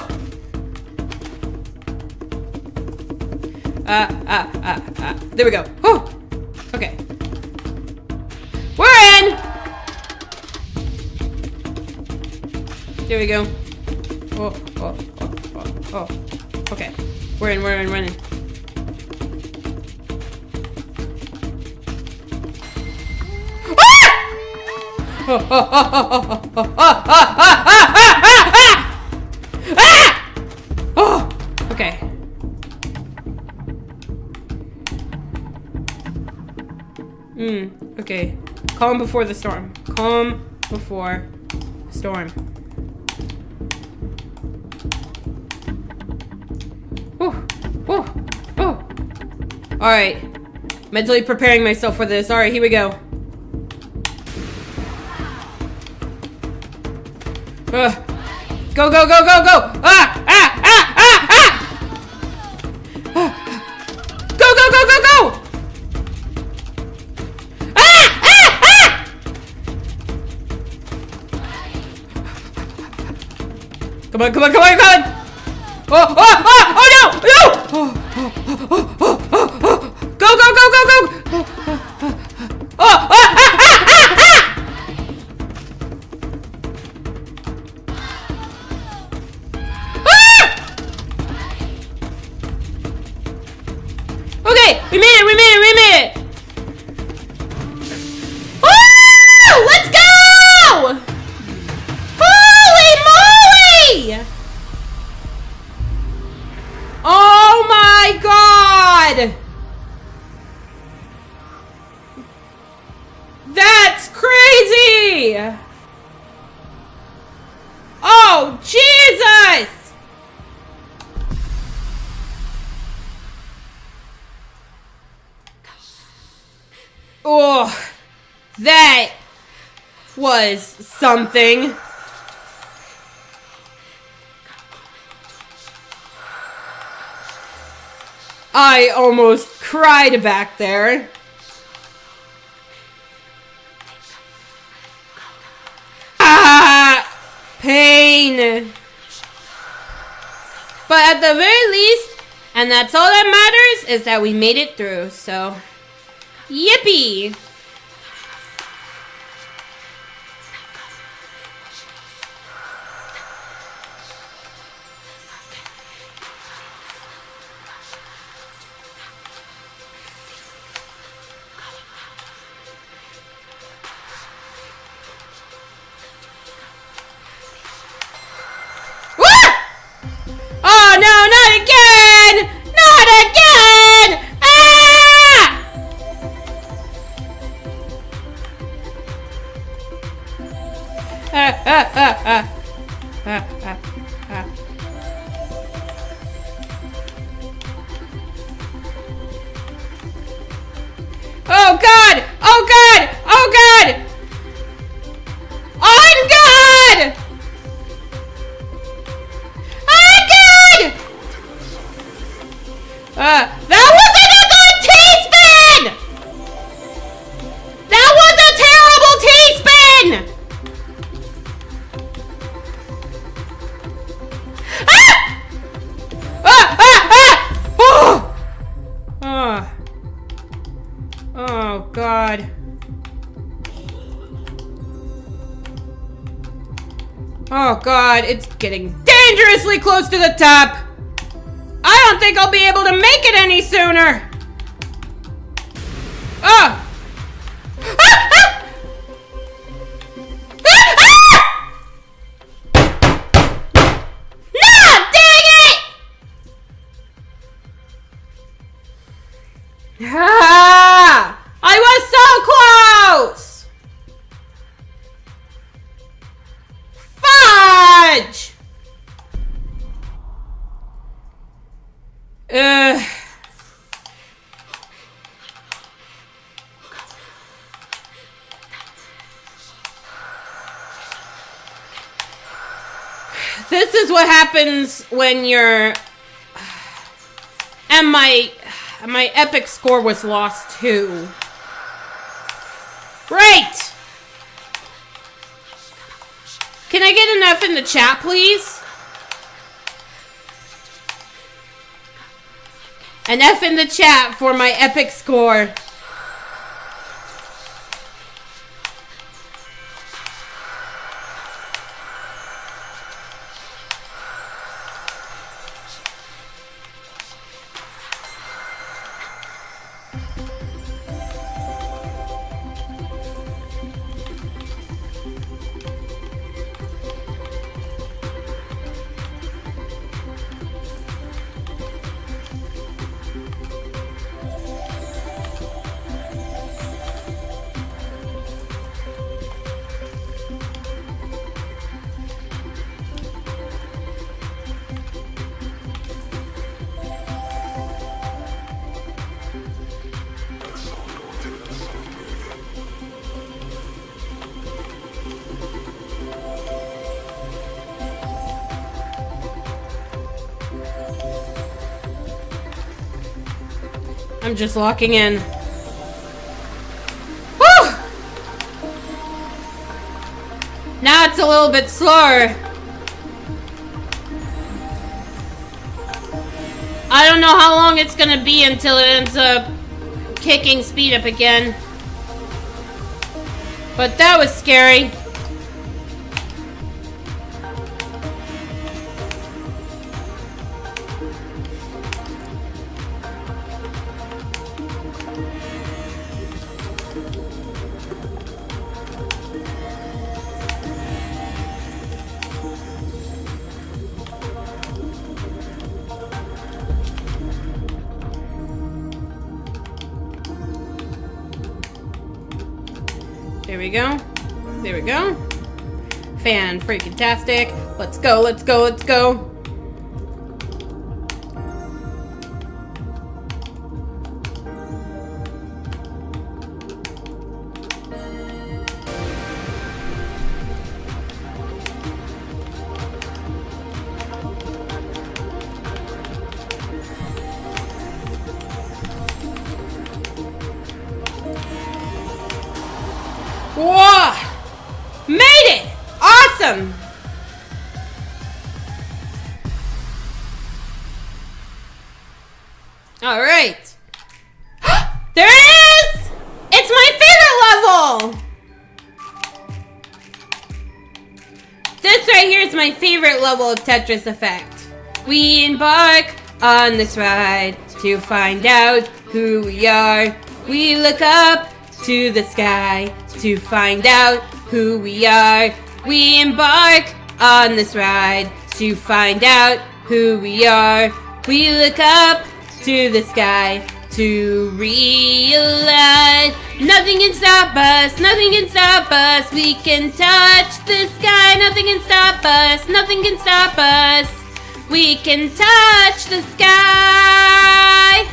There we go. Whew. Okay. We're in! There we go. Oh. Okay. We're in, running. Oh, okay. Okay. Calm before the storm. Calm before the storm. Whew. Alright. Mentally preparing myself for this. Alright, here we go. Go, go, go, go, go! Ah! Go, go, go, go, go! Come on! Oh no! Go! Okay, we made it! Oh! Let's go! Holy moly! Oh my God! That's crazy! Oh, Jesus! Oh, that was something. I almost cried back there. Ah, pain. But at the very least, and that's all that matters, is that we made it through, so yippee. Oh no, not again! Not again! Oh God! Oh God! Oh God! On God! On God! Oh god, it's getting dangerously close to the top. I don't think I'll be able to make it any sooner. Oh. Ah! Ah! Ah! I was so close! Fudge! This is what happens when you're... And my epic score was lost too. Right! Can I get an F in the chat, please? An F in the chat for my epic score. I'm just locking in. Whew! Now it's a little bit slower. I don't know how long it's gonna be until it ends up kicking speed up again. But that was scary. There we go. There we go. Fan-freaking-tastic. Let's go, let's go, let's go. Whoa! Made it! Awesome! Alright. There it is! It's my favorite level! This right here is my favorite level of Tetris Effect. We embark on this ride to find out who we are. We look up to the sky to find out who we are. We embark on this ride to find out who we are. We look up to the sky to realize nothing can stop us, nothing can stop us. We can touch the sky, nothing can stop us, nothing can stop us. We can touch the sky.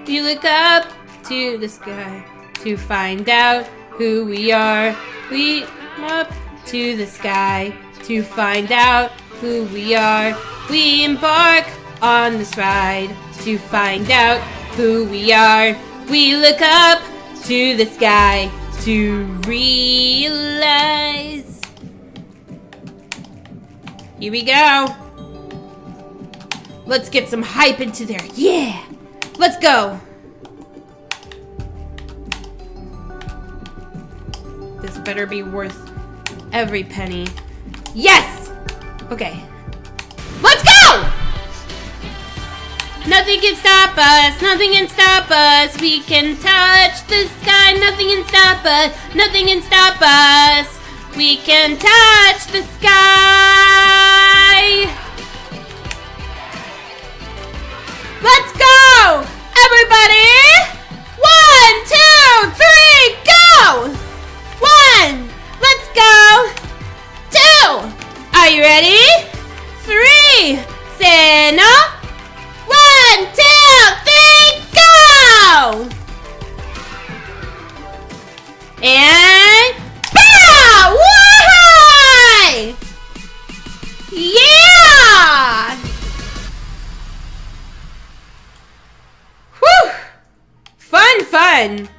We look up to the sky to find out who we are. We up to the sky to find out who we are. We embark on this ride to find out who we are. We look up to the sky to realize. Here we go. Let's get some hype into there. Yeah! Let's go! This better be worth every penny. Yes! Okay. Let's go! Nothing can stop us. Nothing can stop us. We can touch the sky. Nothing can stop us. Nothing can stop us. We can touch the sky. Let's go! Everybody! 1, 2, 3, go! 1, let's go! 2, are you ready? 3, say no. 1, 2, 3, go! And pow! Why? Yeah! Whew! Fun!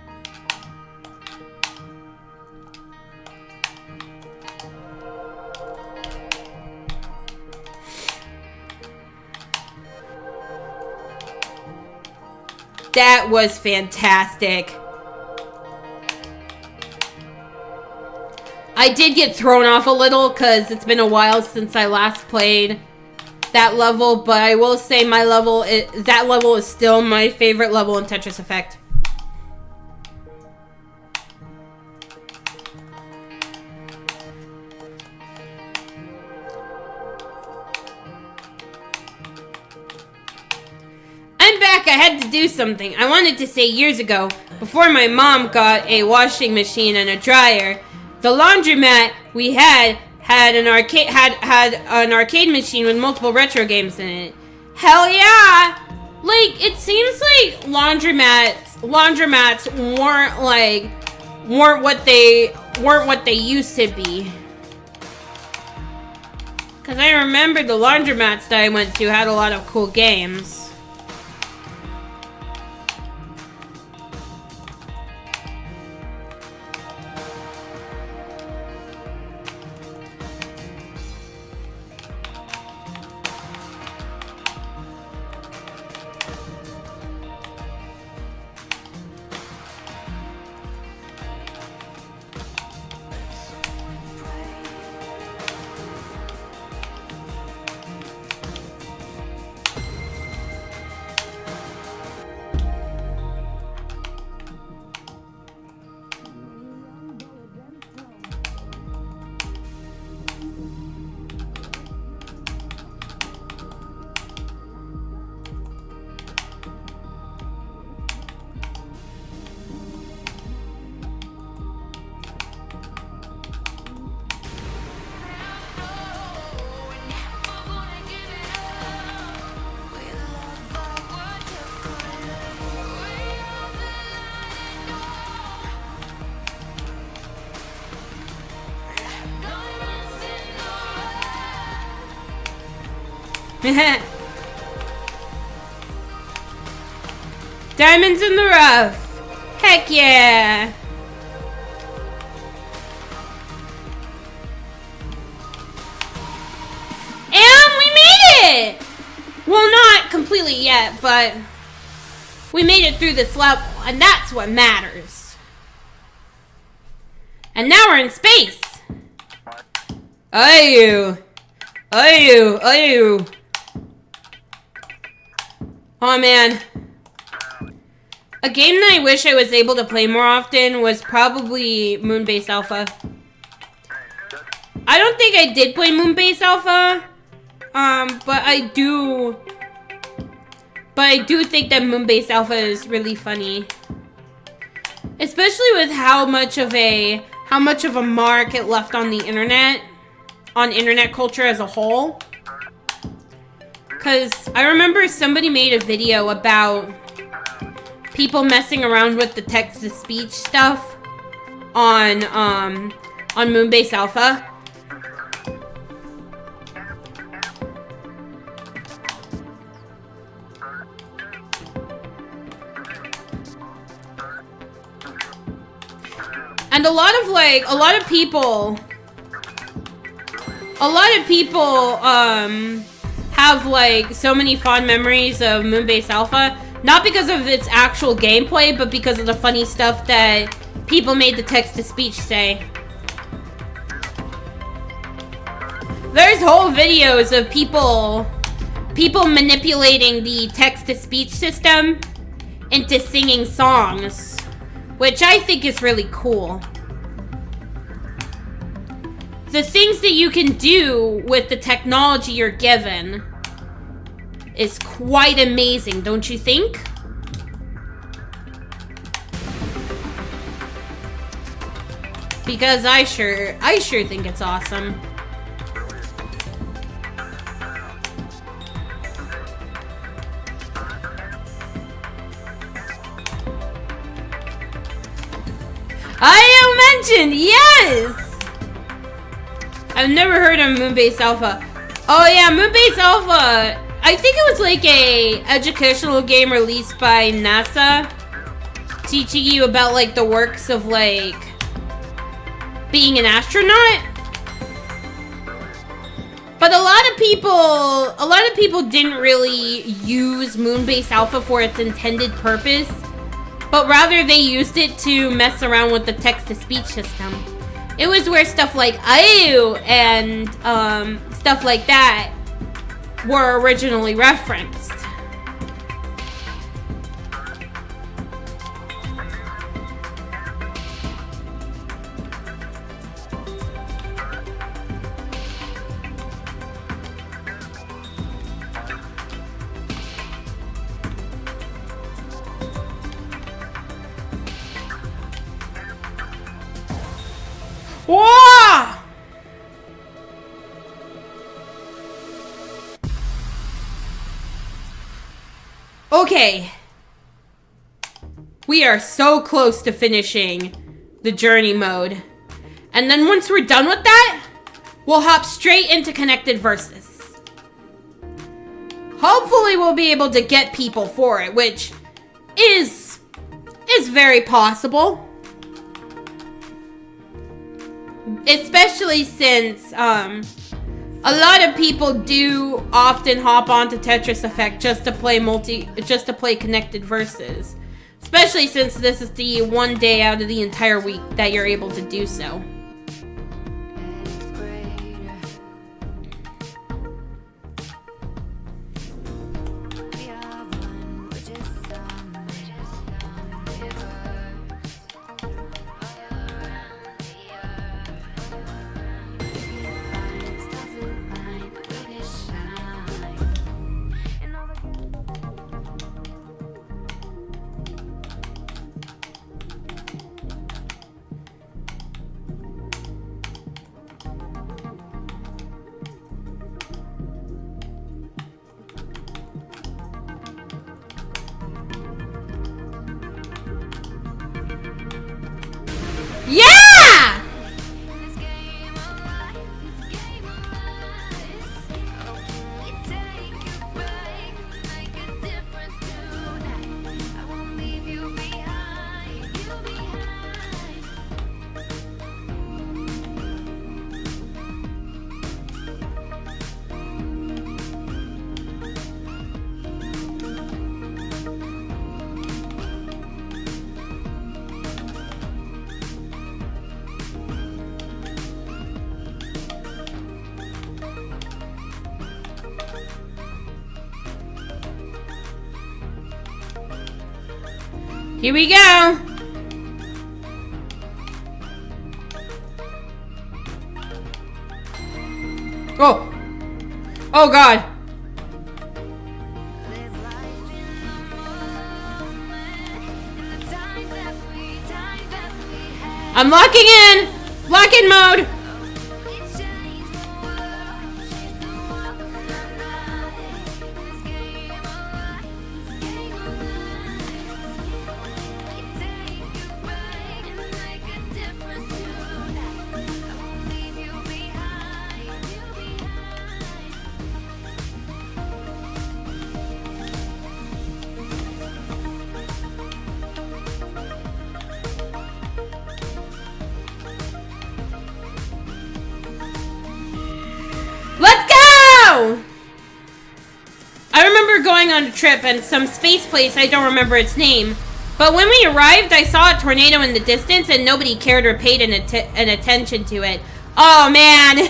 That was fantastic. I did get thrown off a little because it's been a while since I last played that level, but I will say that level is still my favorite level in Tetris Effect. I'm back. I had to do something. I wanted to say years ago, before my mom got a washing machine and a dryer, the laundromat we had an arcade machine with multiple retro games in it. Hell yeah! Like, it seems like laundromats weren't what they used to be. Cause I remember the laundromats that I went to had a lot of cool games. Diamonds in the rough. Heck yeah. And we made it! Well, not completely yet, but we made it through this level, and that's what matters. And now we're in space. Oh, man. A game that I wish I was able to play more often was probably Moonbase Alpha. I don't think I did play Moonbase Alpha, but I do think that Moonbase Alpha is really funny, especially with how much of a mark it left on the internet, on internet culture as a whole. Because I remember somebody made a video about people messing around with the text-to-speech stuff on Moonbase Alpha. And a lot of people have like so many fond memories of Moonbase Alpha, not because of its actual gameplay, but because of the funny stuff that people made the text-to-speech say. There's whole videos of people manipulating the text-to-speech system into singing songs, which I think is really cool. The things that you can do with the technology you're given is quite amazing, don't you think? Because I sure think it's awesome. I mentioned, yes! I've never heard of Moonbase Alpha. Oh yeah, Moonbase Alpha. I think it was like a educational game released by NASA, teaching you about like the works of like being an astronaut. But a lot of people didn't really use Moonbase Alpha for its intended purpose, but rather they used it to mess around with the text-to-speech system. It was where stuff like "ayu" and stuff like that were originally referenced. Whoa! Okay. We are so close to finishing the journey mode. And then once we're done with that, we'll hop straight into connected verses. Hopefully we'll be able to get people for it, which is very possible. Especially since a lot of people do often hop onto Tetris Effect just to play connected verses. Especially since this is the one day out of the entire week that you're able to do so. Yeah! Here we go. Oh. Oh God. I'm locking in. Lock-in mode. going on a trip and some space place, I don't remember its name. But when we arrived, I saw a tornado in the distance and nobody cared or paid an attention to it. Oh, man. There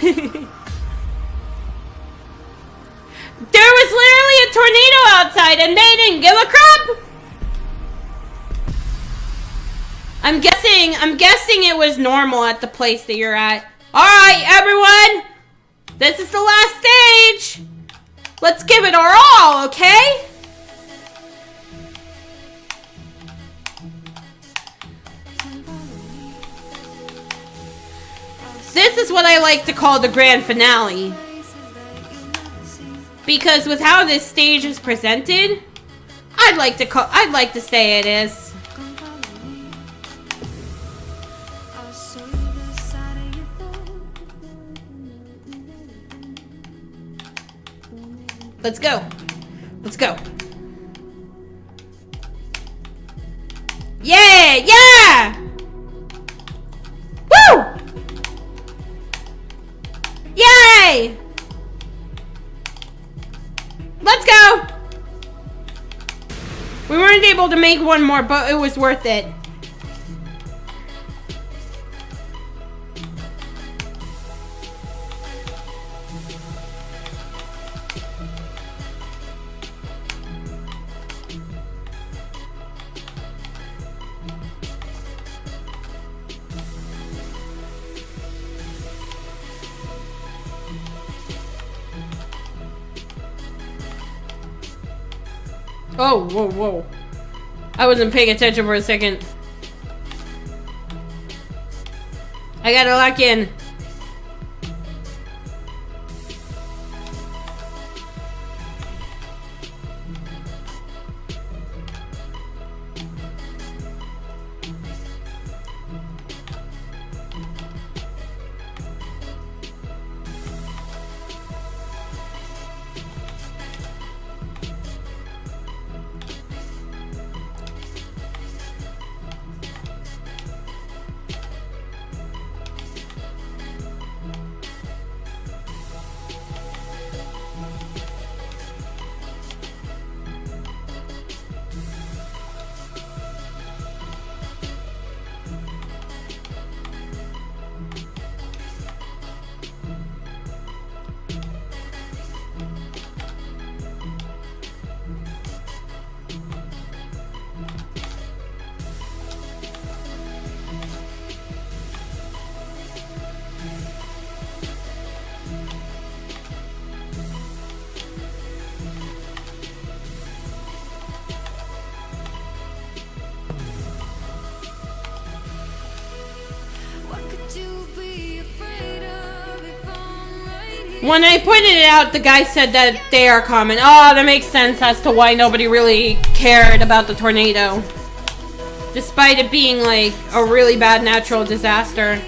was literally a tornado outside and they didn't give a crap. I'm guessing it was normal at the place that you're at. Alright, everyone. This is the last stage. Let's give it our all, okay? This is what I like to call the grand finale. Because with how this stage is presented, I'd like to say it is. Let's go. Let's go. Yeah! Yeah! Woo! Yay! Let's go! We weren't able to make one more, but it was worth it. Oh, whoa, whoa. I wasn't paying attention for a second. I gotta lock in. When I pointed it out, the guy said that they are common. Oh, that makes sense as to why nobody really cared about the tornado. Despite it being like a really bad natural disaster.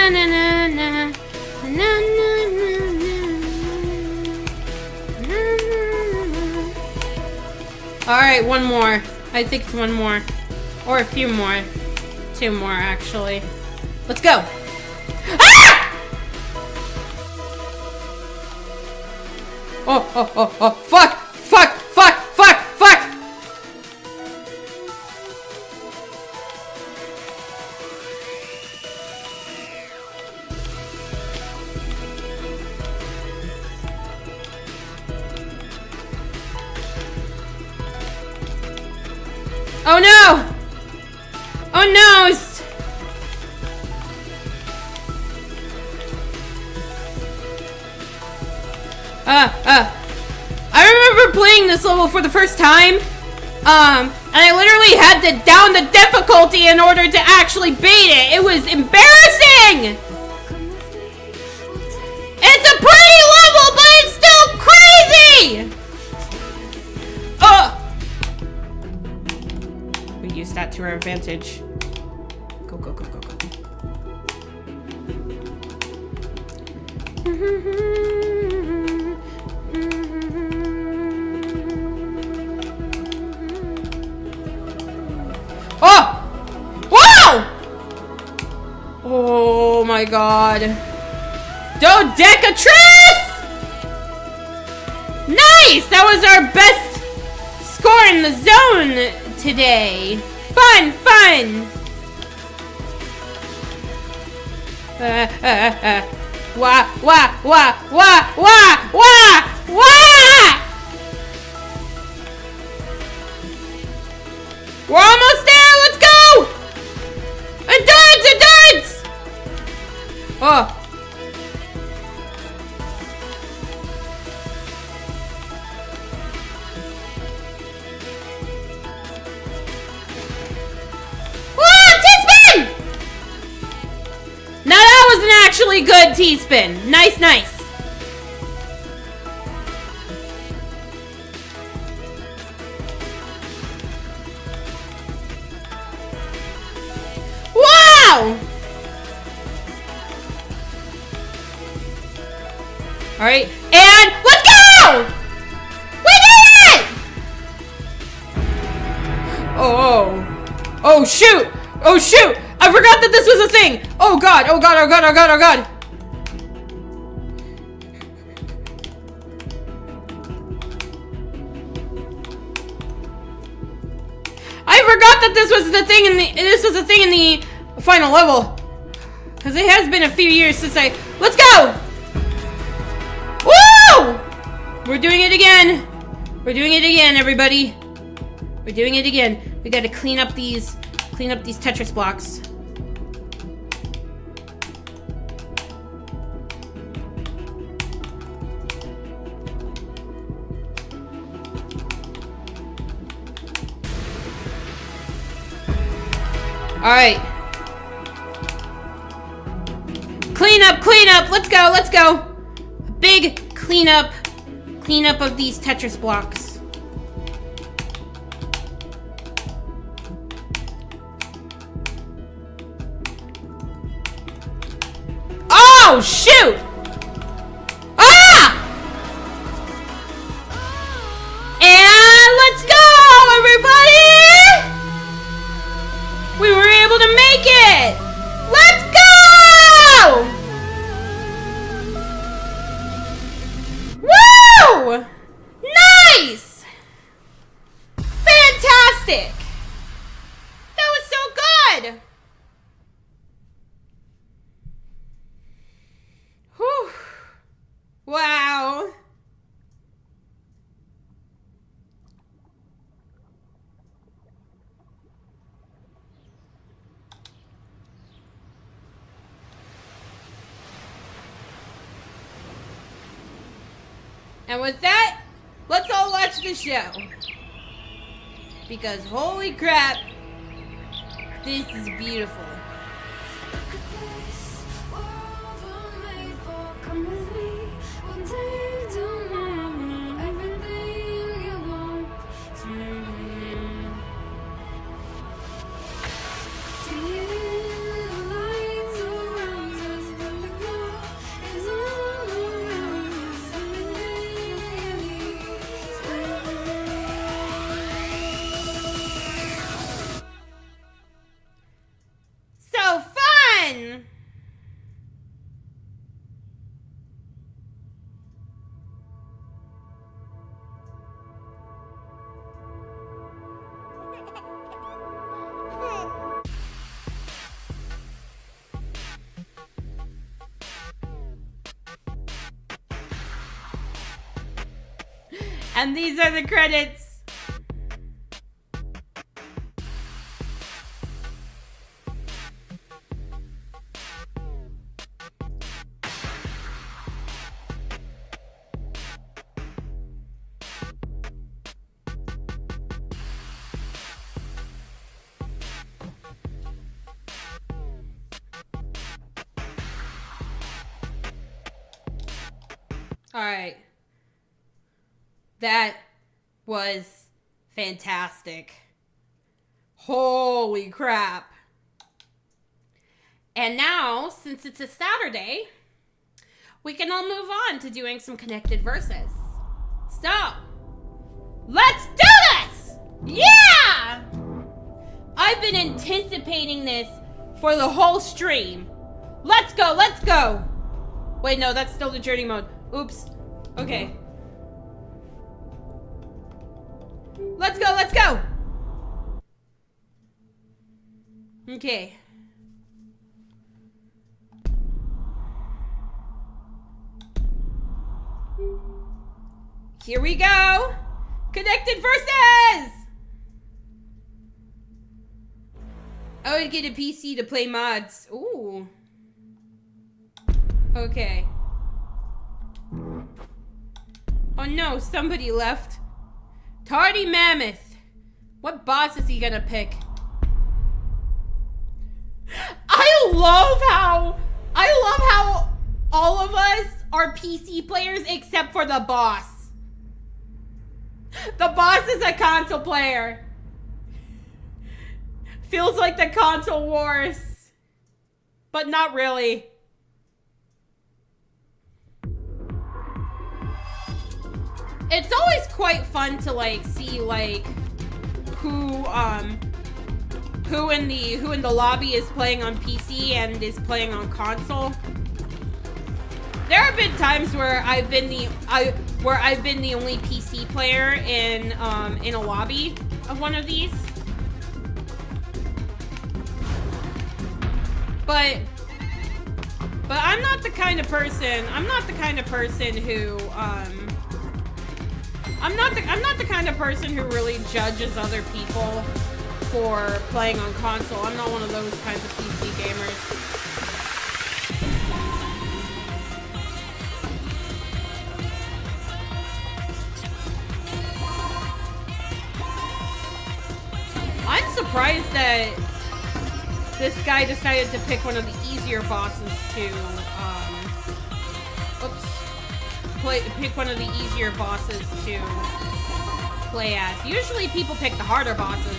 na na na. Na na na na. Alright, one more. I think it's one more. Or a few more. Two more, actually. Let's go. Ah! Oh, fuck! Oh no! Oh no! I remember playing this level for the first time, and I literally had to down the difficulty in order to actually beat it. It was embarrassing! It's a pretty level, but it's still crazy! We use that to our advantage. Go, go, go, go, go. Oh! Wow! Oh my god. Dodecatrice! Nice! That was our best score in the zone today. Fun, fun! Wah, wah, wah, wah, wah, wah, wah! We're almost there, let's go! Endurance, endurance! Oh. Now that was an actually good T-spin. Nice, nice. Wow! All right, and let's go! We did it! Oh shoot! Oh shoot! I forgot that this was a thing! Oh god, oh god, oh god, oh god, oh god! I forgot that this was the thing in the final level. Cause it has been a few years since let's go! Woo! We're doing it again. We're doing it again, everybody. We're doing it again. We gotta clean up these Tetris blocks. All right. Clean up, let's go, let's go. A big clean up of these Tetris blocks. Oh, shoot! Ah! And let's go, everybody! We were able to make it! Let's go! Woo! Nice! Fantastic! That was so good! Whew. Wow. And with that, let's all watch the show. Because holy crap, this is beautiful. And these are the credits. All right. That was fantastic. Holy crap. And now, since it's a Saturday, we can all move on to doing some connected verses. So, let's do this! Yeah! I've been anticipating this for the whole stream. Let's go, let's go. Wait, no, that's still the journey mode. Oops. Okay. Let's go, let's go! Okay. Here we go! Connected verses! I would get a PC to play mods. Ooh. Okay. Oh no, somebody left. Tardy Mammoth. What boss is he gonna pick? I love how all of us are PC players except for the boss. The boss is a console player. Feels like the console wars. But not really. It's always quite fun to like see like who in the lobby is playing on PC and is playing on console. There have been times where I've been the only PC player in a lobby of one of these. But I'm not the kind of person who I'm not the kind of person who really judges other people for playing on console. I'm not one of those kinds of PC gamers. I'm surprised that this guy decided to pick one of the easier bosses to, pick one of the easier bosses to play as. Usually people pick the harder bosses.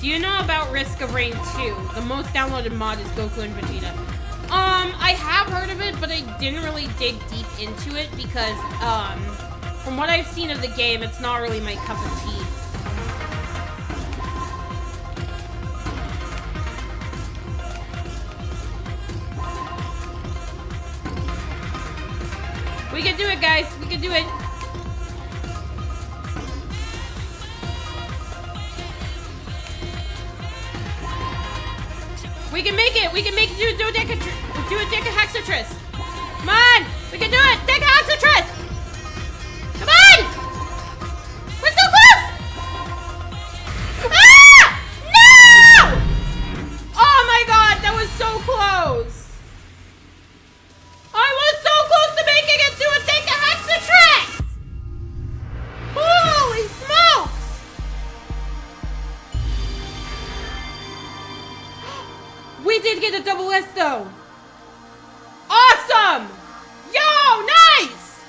Do you know about Risk of Rain 2? The most downloaded mod is Goku and Vegeta. I have heard of it, but I didn't really dig deep into it because, from what I've seen of the game, it's not really my cup of tea. We can do it, guys. We can do it. We can make it. We can make it. Do a Decahexatris. Come on. We can do it. Decahexatris. Come on. We're so close. Ah! No! Oh my God. That was so close. I was so close to making it to a Decahexatris. Holy smokes. We did get a double S though. Awesome! Yo, nice!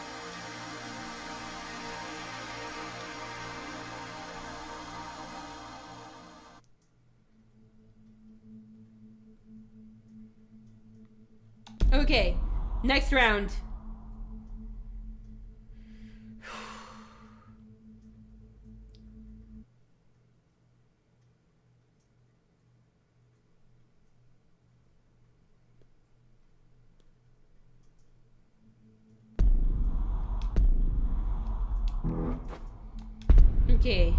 Okay, next round. Okay.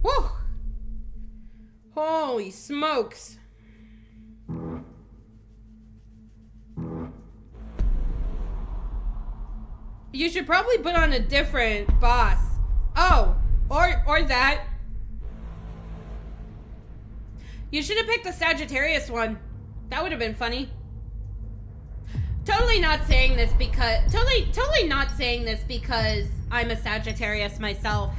Woo! Holy smokes. You should probably put on a different boss. Oh, or that. You should have picked the Sagittarius one. That would have been funny. Totally not saying this because totally not saying this because I'm a Sagittarius myself.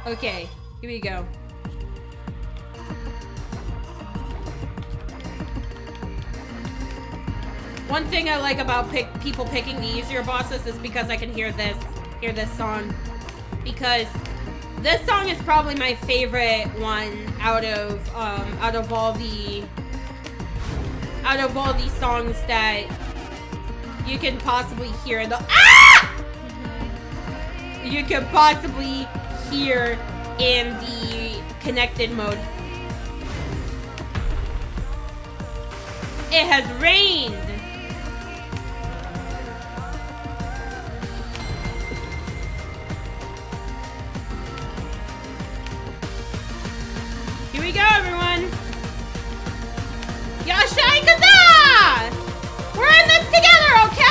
Okay, here we go. One thing I like about people picking the easier bosses is because I can hear this song. Because this song is probably my favorite one out of all the songs that you can possibly hear you can possibly hear in the connected mode. It has rained. Here we go, everyone. Ohanyogozainah! We're in this together, okay?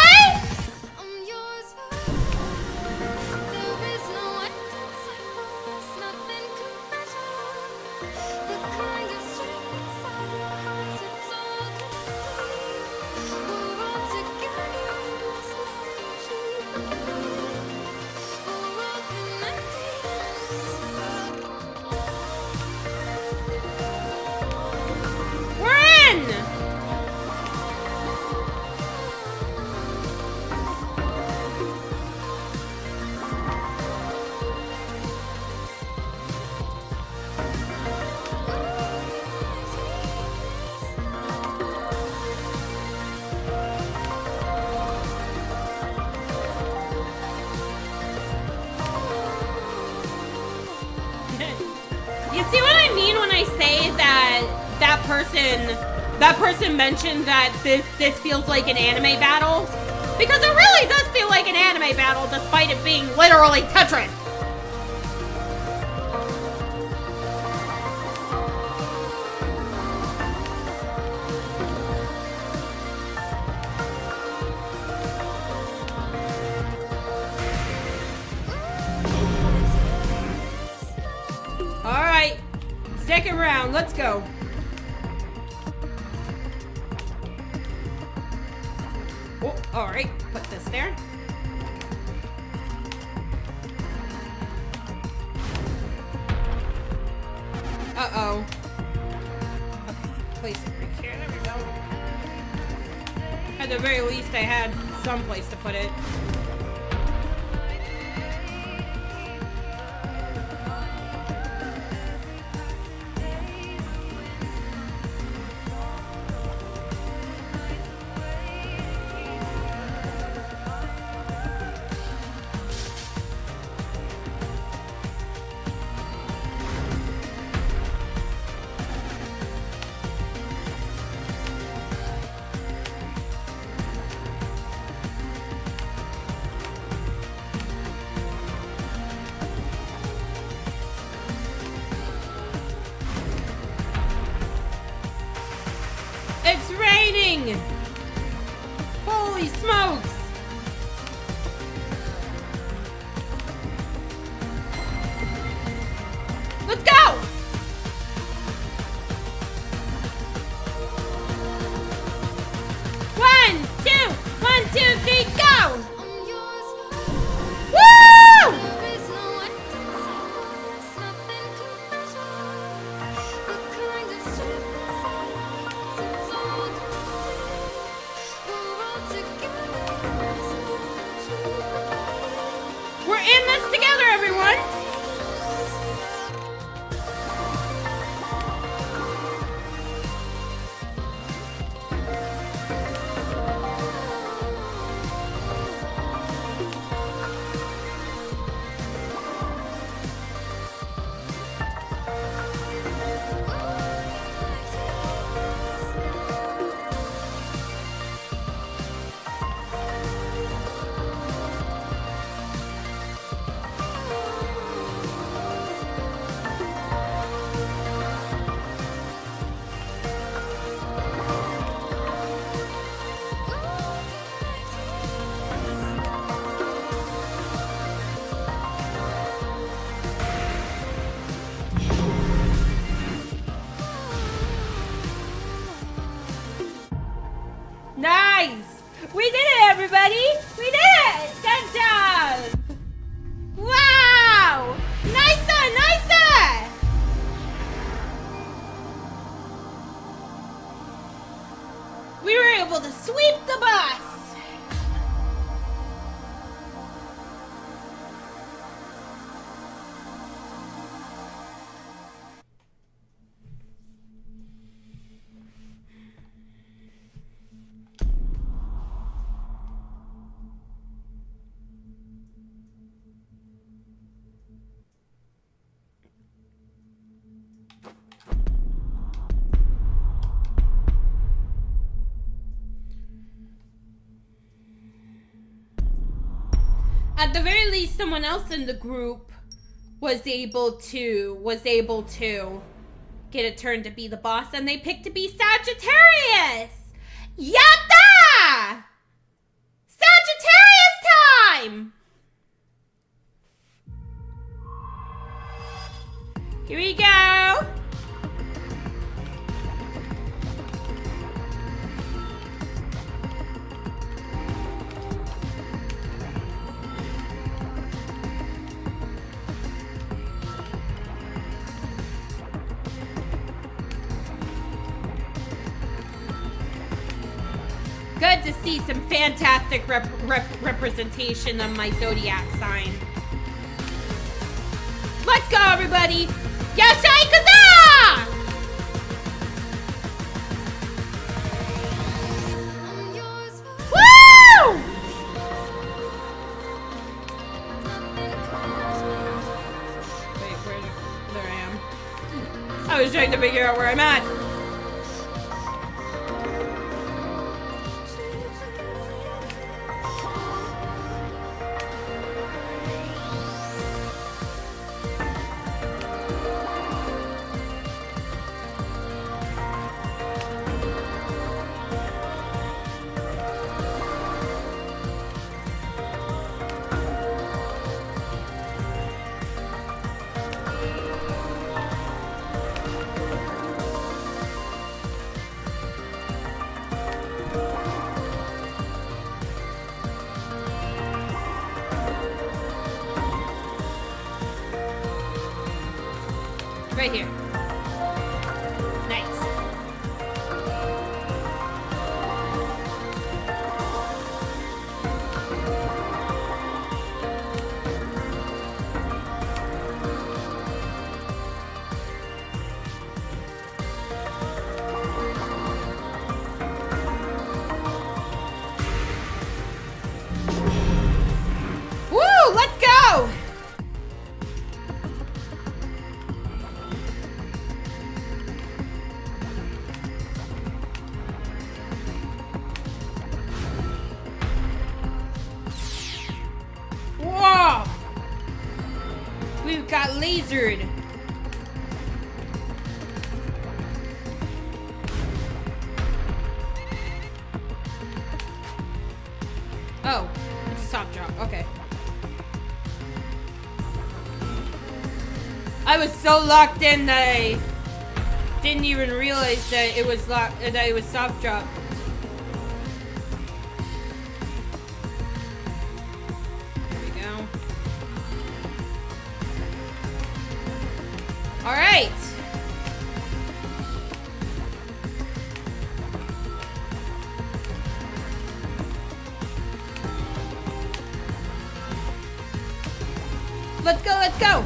You see what I mean when I say that person mentioned that this feels like an anime battle? Because it really does feel like an anime battle despite it being literally Tetris. Alright, second round, let's go. Oh, alright, put this there. Uh-oh. Okay, place it right here, there we go. At the very least, I had some place to put it. It's raining! Holy smokes! Let's go! One, two, three, go! Woo! We did it, everybody! We did it! Good job! Wow! Nicer, nicer! We were able to sweep the bus! At the very least, someone else in the group was able to get a turn to be the boss, and they picked to be Sagittarius! Yatta! Sagittarius time! Here we go! Good to see some fantastic representation of my zodiac sign. Let's go, everybody! Yashai Kaza! Woo! Wait, there I am. I was trying to figure out where I'm at. Right here. Nice. Woo! Let's go! Whoa! We've got lasered. Oh, it's a soft drop. Okay. I was so locked in that I didn't even realize that it was locked, that it was soft drop. All right. Let's go, let's go.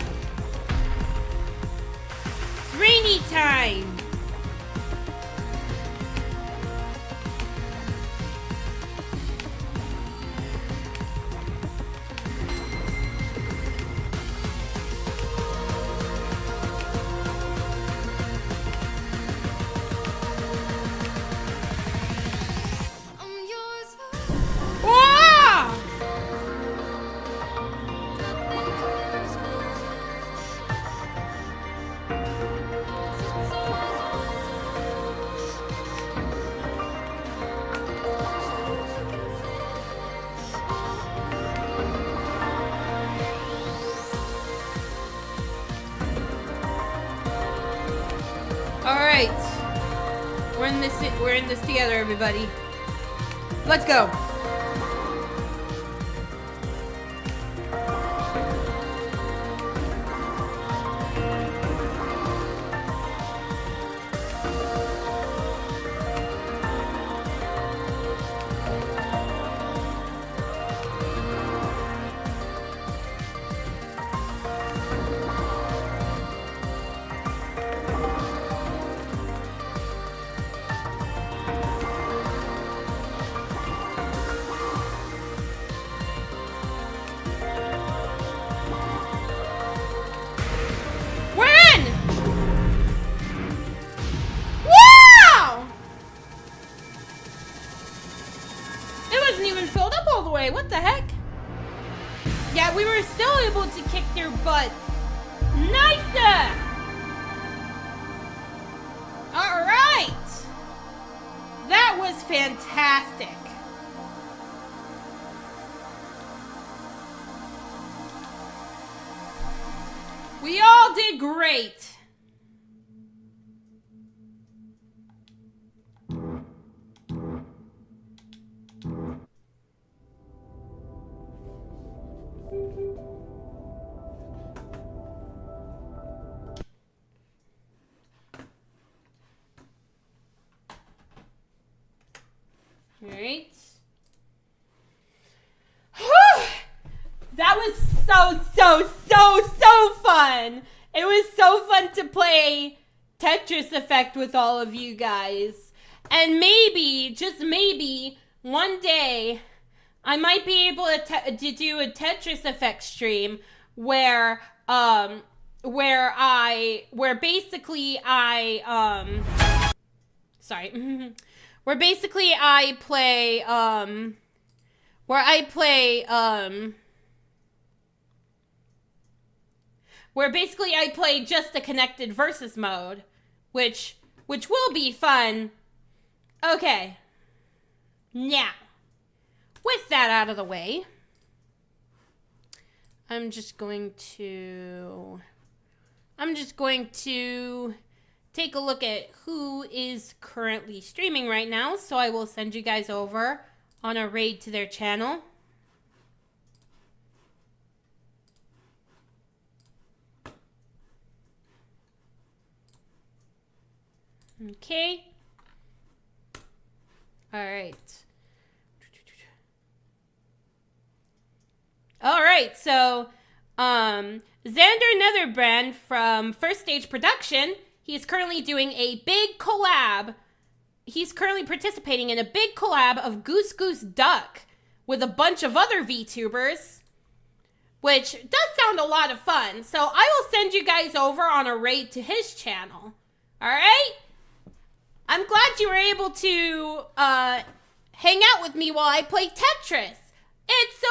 It's rainy time. All right, we're in this together, everybody. Let's go. wasn't even filled up all the way. What the heck? Yeah, we were still able to kick their butts. Nice! All right. That was fantastic. We all did great. All right. That was so fun. It was so fun to play Tetris Effect with all of you guys. And maybe, just maybe, one day I might be able to do a Tetris Effect stream where basically I play just the connected versus mode, which will be fun. Okay. Now, with that out of the way, I'm just going to take a look at who is currently streaming right now. So I will send you guys over on a raid to their channel. Okay. All right. All right. So, Xander Netherbrand from First Stage Production, he's currently doing a big collab. He's currently participating in a big collab of Goose Goose Duck with a bunch of other VTubers, which does sound a lot of fun. So I will send you guys over on a raid to his channel. All right? I'm glad you were able to hang out with me while I play Tetris. It's so